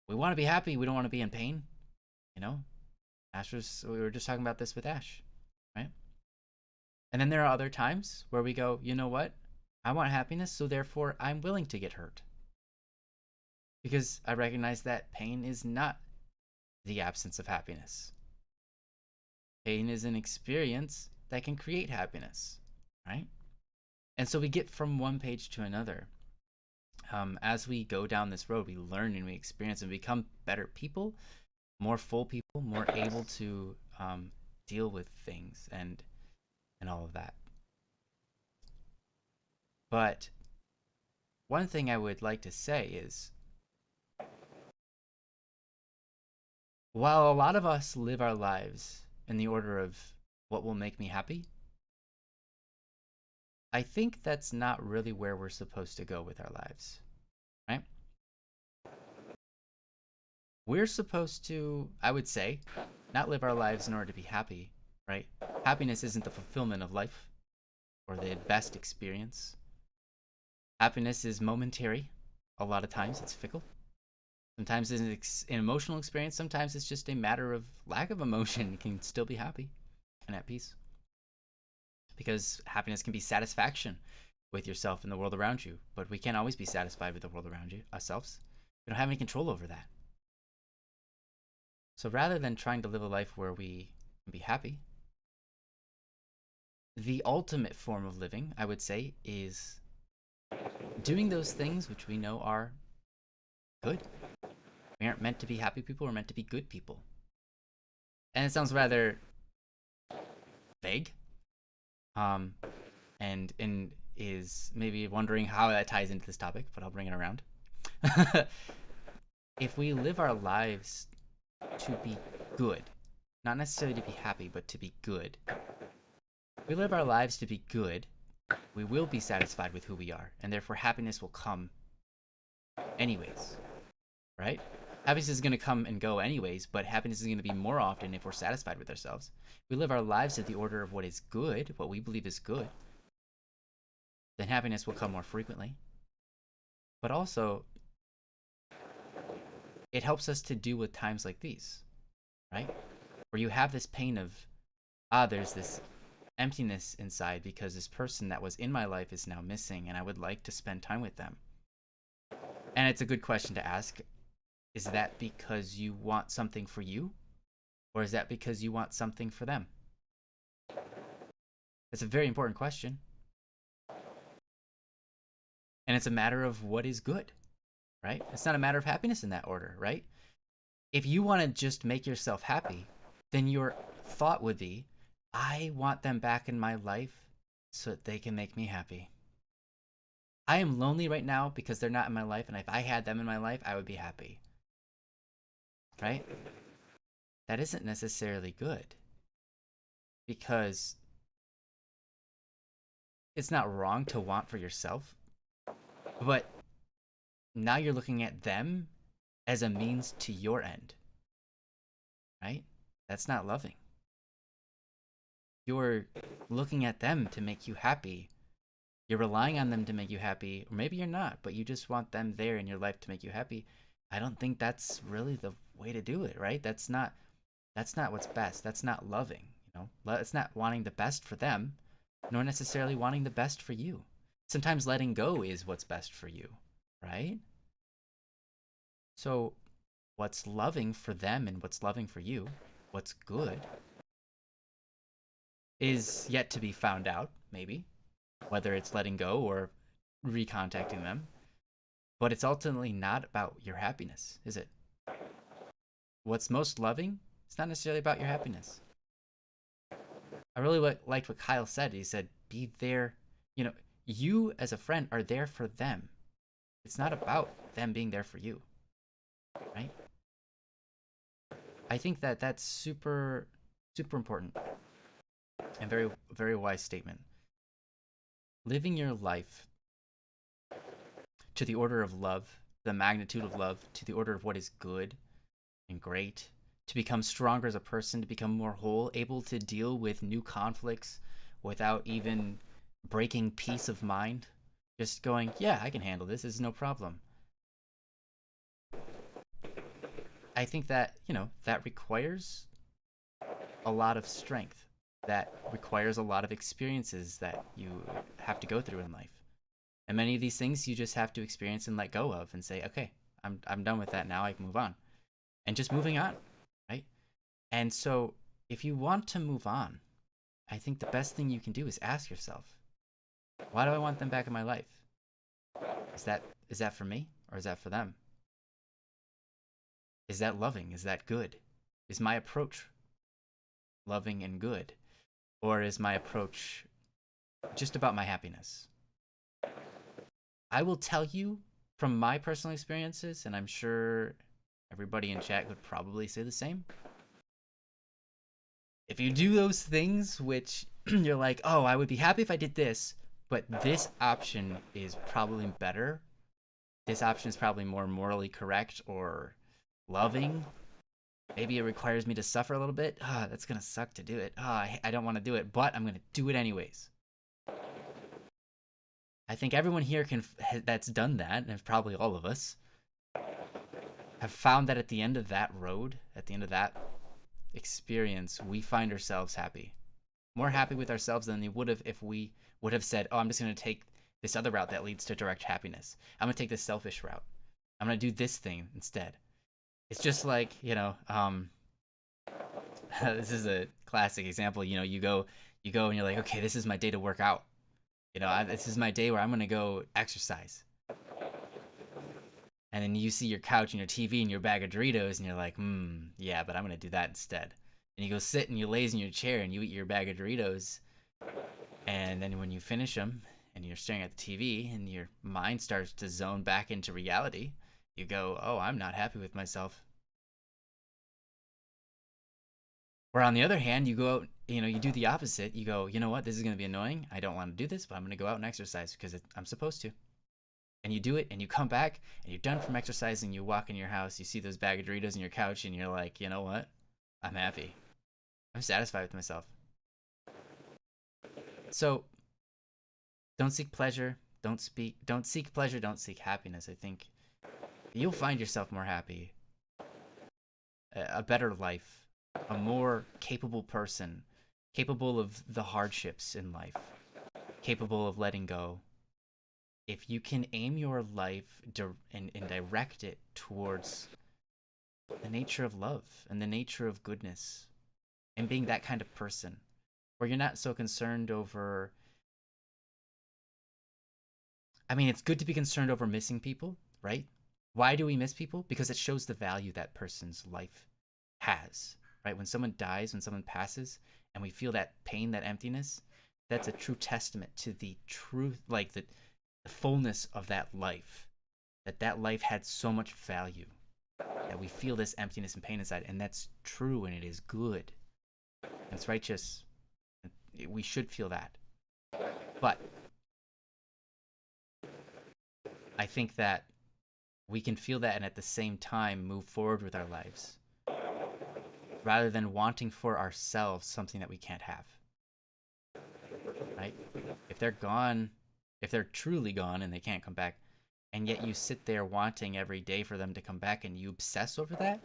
we want to be happy, we don't want to be in pain. We were just talking about this with Ash, right? And then there are other times where we go, you know what? I want happiness, so therefore I'm willing to get hurt. Because I recognize that pain is not the absence of happiness. Pain is an experience that can create happiness, right? And so we get from one page to another. As we go down this road, we learn and we experience and become better people, more full people, more able to deal with things and all of that. But one thing I would like to say is, while a lot of us live our lives in the order of what will make me happy, I think that's not really where we're supposed to go with our lives, right? We're supposed to, I would say, not live our lives in order to be happy, right? Happiness isn't the fulfillment of life or the best experience. Happiness is momentary. A lot of times it's fickle. Sometimes it's an emotional experience. Sometimes it's just a matter of lack of emotion. You can still be happy and at peace. Because happiness can be satisfaction with yourself and the world around you. But we can't always be satisfied with the world around you, ourselves. We don't have any control over that. So rather than trying to live a life where we can be happy, the ultimate form of living, I would say, is doing those things which we know are good. We aren't meant to be happy people, we're meant to be good people. And it sounds rather vague, and is maybe wondering how that ties into this topic, but I'll bring it around. If we live our lives to be good, not necessarily to be happy, but to be good, we live our lives to be good, we will be satisfied with who we are, and therefore happiness will come anyways, right? Happiness is going to come and go anyways, but happiness is going to be more often if we're satisfied with ourselves. We live our lives at the order of what is good, what we believe is good, then happiness will come more frequently. But also, it helps us to deal with times like these, right? Where you have this pain of, there's this emptiness inside because this person that was in my life is now missing and I would like to spend time with them. And it's a good question to ask. Is that because you want something for you? Or is that because you want something for them? It's a very important question. And it's a matter of what is good, right? It's not a matter of happiness in that order, right? If you want to just make yourself happy, then your thought would be, I want them back in my life so that they can make me happy. I am lonely right now because they're not in my life, and if I had them in my life, I would be happy. Right? That isn't necessarily good. Because it's not wrong to want for yourself, but now you're looking at them as a means to your end. Right? That's not loving. You're looking at them to make you happy. You're relying on them to make you happy, or maybe you're not, but you just want them there in your life to make you happy. I don't think that's really the way to do it, right? That's not what's best. That's not loving, It's not wanting the best for them, nor necessarily wanting the best for you. Sometimes letting go is what's best for you, right? So what's loving for them and what's loving for you, what's good, is yet to be found out, maybe, whether it's letting go or recontacting them. But it's ultimately not about your happiness, is it? What's most loving, it's not necessarily about your happiness. I really liked what Kyle said. He said, be there. You as a friend are there for them. It's not about them being there for you, right? I think that that's super, super important. and very wise statement. Living your life to the order of love, the magnitude of love, to the order of what is good and great, to become stronger as a person, to become more whole, able to deal with new conflicts without even breaking peace of mind. Just going, yeah, I can handle this. This is no problem. I think that, that requires a lot of strength. That requires a lot of experiences that you have to go through in life. And many of these things you just have to experience and let go of and say, okay, I'm done with that now. I can move on. And just moving on, right? And so if you want to move on, I think the best thing you can do is ask yourself, why do I want them back in my life? Is that for me or is that for them? Is that loving? Is that good? Is my approach loving and good? Or is my approach just about my happiness? I will tell you from my personal experiences, and I'm sure everybody in chat would probably say the same. If you do those things which you're like, oh, I would be happy if I did this, but this option is probably better. This option is probably more morally correct or loving. Maybe it requires me to suffer a little bit. That's going to suck to do it. I don't want to do it, but I'm going to do it anyways. I think everyone here that's done that, and probably all of us, have found that at the end of that road, at the end of that experience, we find ourselves happy. More happy with ourselves than we would have if we would have said, oh, I'm just going to take this other route that leads to direct happiness. I'm going to take this selfish route. I'm going to do this thing instead. It's just like, this is a classic example. You go and you're like, okay, this is my day to work out. This is my day where I'm going to go exercise. And then you see your couch and your TV and your bag of Doritos and you're like, yeah, but I'm going to do that instead. And you go sit and you laze in your chair and you eat your bag of Doritos. And then when you finish them and you're staring at the TV and your mind starts to zone back into reality, you go, oh, I'm not happy with myself. Or on the other hand, you go out, you do the opposite. You go, you know what, this is going to be annoying. I don't want to do this, but I'm going to go out and exercise because I'm supposed to. And you do it and you come back and you're done from exercising. You walk in your house, you see those bag of Doritos in your couch and you're like, you know what? I'm happy. I'm satisfied with myself. So don't seek pleasure. Don't seek pleasure. Don't seek happiness. I think you'll find yourself more happy, a better life, a more capable person, capable of the hardships in life, capable of letting go. If you can aim your life and direct it towards the nature of love and the nature of goodness and being that kind of person where you're not so concerned over. I mean, it's good to be concerned over missing people, right? Why do we miss people? Because it shows the value that person's life has, right? When someone dies, when someone passes, and we feel that pain, that emptiness, that's a true testament to the truth, like the fullness of that life, that life had so much value that we feel this emptiness and pain inside, and that's true and it is good. It's righteous. We should feel that. But I think that we can feel that and at the same time move forward with our lives rather than wanting for ourselves something that we can't have. Right? If they're gone, if they're truly gone and they can't come back, and yet you sit there wanting every day for them to come back and you obsess over that,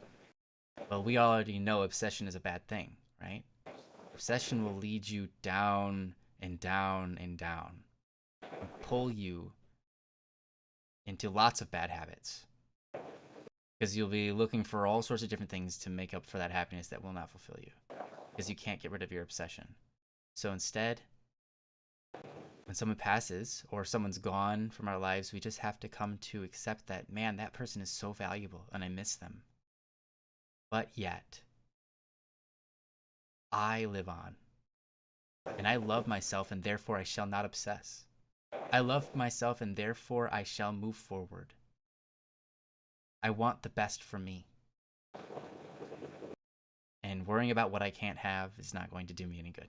well, we already know obsession is a bad thing, right? Obsession will lead you down and down and down and pull you into lots of bad habits because you'll be looking for all sorts of different things to make up for that happiness that will not fulfill you because you can't get rid of your obsession. So instead, when someone passes or someone's gone from our lives, we just have to come to accept that, man, that person is so valuable and I miss them. But yet, I live on and I love myself and therefore I shall not obsess. I love myself and therefore I shall move forward. I want the best for me. And worrying about what I can't have is not going to do me any good.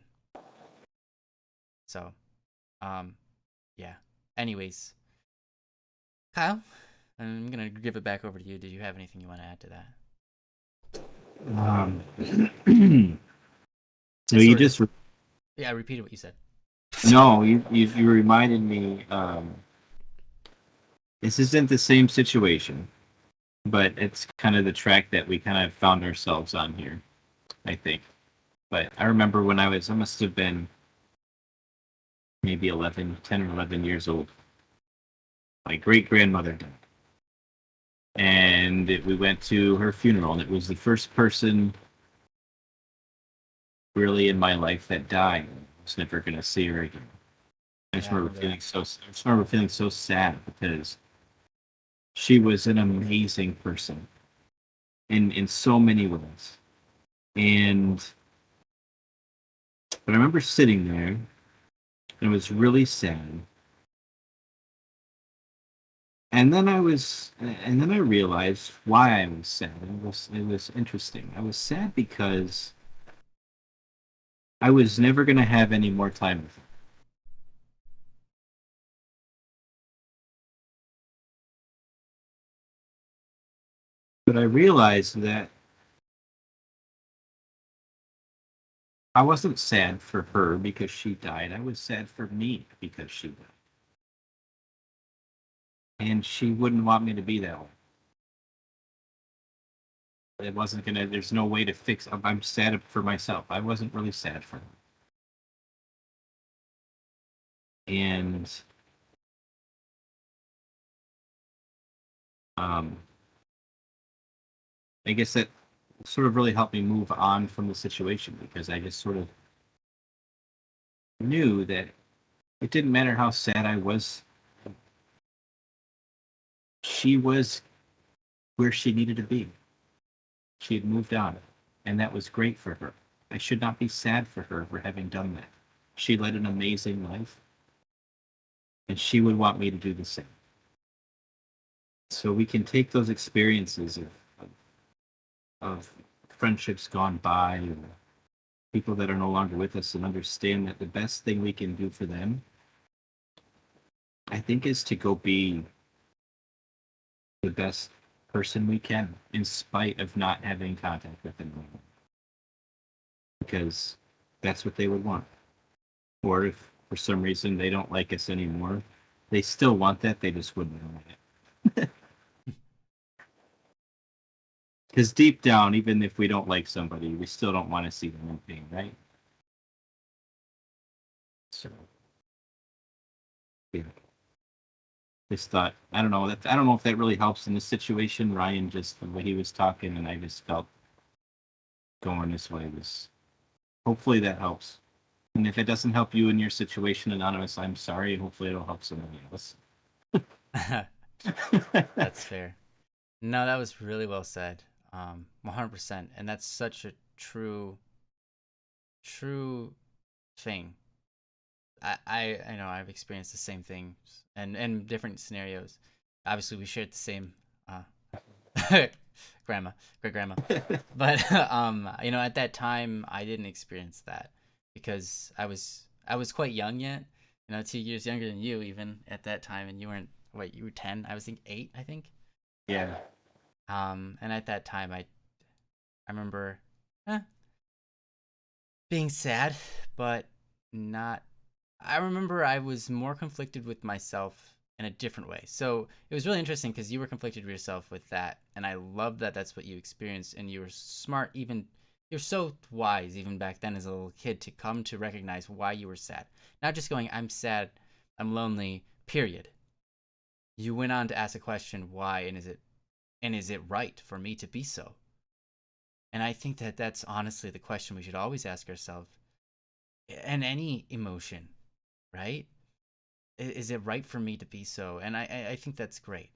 So, yeah. Anyways, Kyle, I'm gonna give it back over to you. Did you have anything you want to add to that? No, It's you sort of, just yeah, I repeated what you said. no, you reminded me. This isn't the same situation, but it's kind of the track that we kind of found ourselves on here, I think. But I remember when I must have been maybe 10 or 11 years old. My great grandmother died. And we went to her funeral, and it was the first person really in my life that died. I was never going to see her again. Yeah, I remember that. I just remember feeling so sad because she was an amazing person in so many ways. And but I remember sitting there and it was really sad. And then I realized why I was sad. It was interesting. I was sad because I was never going to have any more time with her. But I realized that I wasn't sad for her because she died. I was sad for me because she died. And she wouldn't want me to be that way. It wasn't gonna. There's no way to fix. I'm sad for myself. I wasn't really sad for her. And um, I guess that sort of really helped me move on from the situation because I just sort of knew that it didn't matter how sad I was. She was where she needed to be. She had moved on, and that was great for her. I should not be sad for her for having done that. She led an amazing life, and she would want me to do the same. So we can take those experiences of friendships gone by or people that are no longer with us and understand that the best thing we can do for them, I think, is to go be the best person we can in spite of not having contact with them anymore. Because that's what they would want. Or if for some reason they don't like us anymore, they still want that, they just wouldn't know it. Because deep down, even if we don't like somebody, we still don't want to see them in pain, right? So, yeah. Just thought, I don't know. I don't know if that really helps in this situation. Ryan just the way he was talking, and I just felt going this way was. Hopefully that helps. And if it doesn't help you in your situation, Anonymous, I'm sorry. Hopefully it'll help somebody else. That's fair. No, that was really well said. 100%. And that's such a true thing. I know I've experienced the same thing and different scenarios. Obviously, we shared the same uh, grandma, great grandma. But at that time, I didn't experience that because I was quite young yet. 2 years younger than you even at that time, and you weren't. What, you were 10? I was 8, I think. Yeah. And at that time, I remember eh, being sad, but not. I remember I was more conflicted with myself in a different way. So it was really interesting because you were conflicted with yourself with that, and I love that that's what you experienced, and you were smart. Even you're so wise even back then as a little kid to come to recognize why you were sad, not just going, "I'm sad, I'm lonely." Period. You went on to ask a question, why, and is it right for me to be so? And I think that that's honestly the question we should always ask ourselves in any emotion, right? Is it right for me to be so? And I think that's great.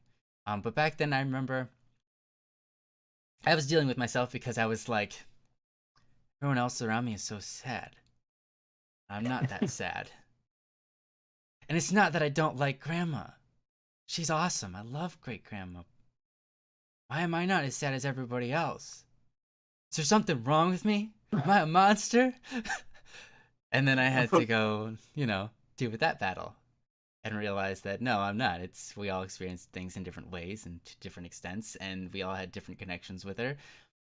But back then, I remember I was dealing with myself because I was like, everyone else around me is so sad. I'm not that sad. And it's not that I don't like grandma. She's awesome. I love great grandma. Why am I not as sad as everybody else? Is there something wrong with me? Am I a monster? And then I had to go, deal with that battle and realize that no, I'm not. It's we all experience things in different ways and to different extents, and we all had different connections with her,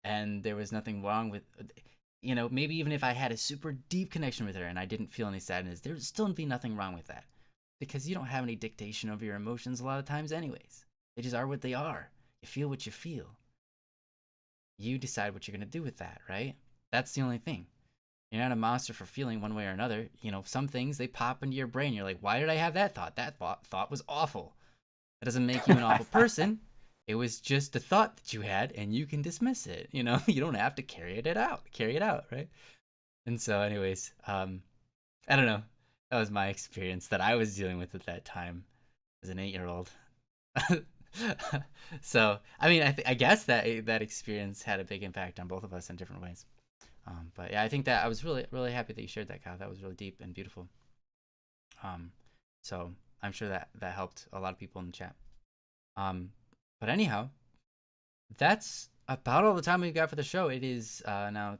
and there was nothing wrong with, maybe even if I had a super deep connection with her and I didn't feel any sadness, there would still be nothing wrong with that because you don't have any dictation over your emotions a lot of times, anyways. They just are what they are. You feel what you feel. You decide what you're gonna do with that, right? That's the only thing. You're not a monster for feeling one way or another. Some things they pop into your brain. You're like, why did I have that thought? That thought was awful. That doesn't make you an awful person. It was just a thought that you had, and you can dismiss it. You don't have to carry it out, right? And so, anyways, I don't know. That was my experience that I was dealing with at that time as an 8-year-old. So, I mean, I guess that experience had a big impact on both of us in different ways. But yeah, I think that I was really, really happy that you shared that, Kyle. That was really deep and beautiful. Um, so I'm sure that helped a lot of people in the chat. But anyhow, that's about all the time we've got for the show. It is now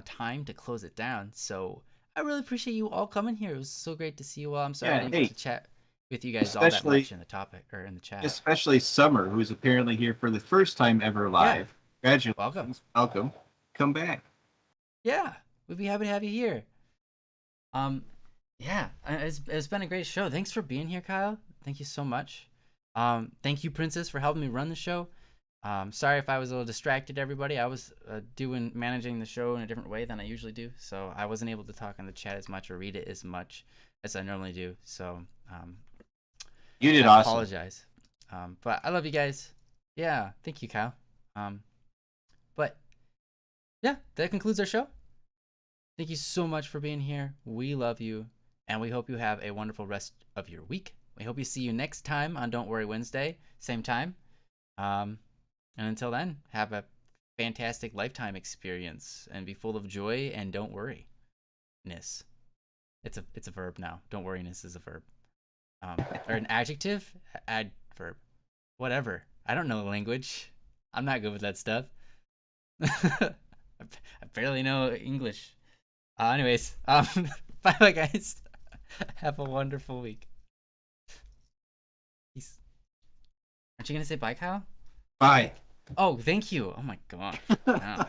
time to close it down. So I really appreciate you all coming here. It was so great to see you all. I'm sorry I didn't get to chat with you guys all that much in the topic or in the chat. Especially Summer, who's apparently here for the first time ever live. Yeah. Congratulations. Welcome. Come back. Yeah, we'd be happy to have you here. Yeah, it's been a great show. Thanks for being here, Kyle. Thank you so much. Thank you, Princess, for helping me run the show. Sorry if I was a little distracted, everybody. I was managing the show in a different way than I usually do, so I wasn't able to talk in the chat as much or read it as much as I normally do. So you did I awesome. apologize. But I love you guys. Yeah, thank you, Kyle. But yeah, that concludes our show. Thank you so much for being here. We love you, and we hope you have a wonderful rest of your week. We hope we see you next time on Don't Worry Wednesday, same time. And until then, have a fantastic lifetime experience and be full of joy and don't worry-ness. It's a verb now. Don't worry-ness is a verb. Or an adjective? Adverb. Whatever. I don't know language. I'm not good with that stuff. I barely know English. Anyways, bye guys. Have a wonderful week. Peace. Aren't you gonna say bye, Kyle? Bye. Oh, thank you. Oh my god. Yeah.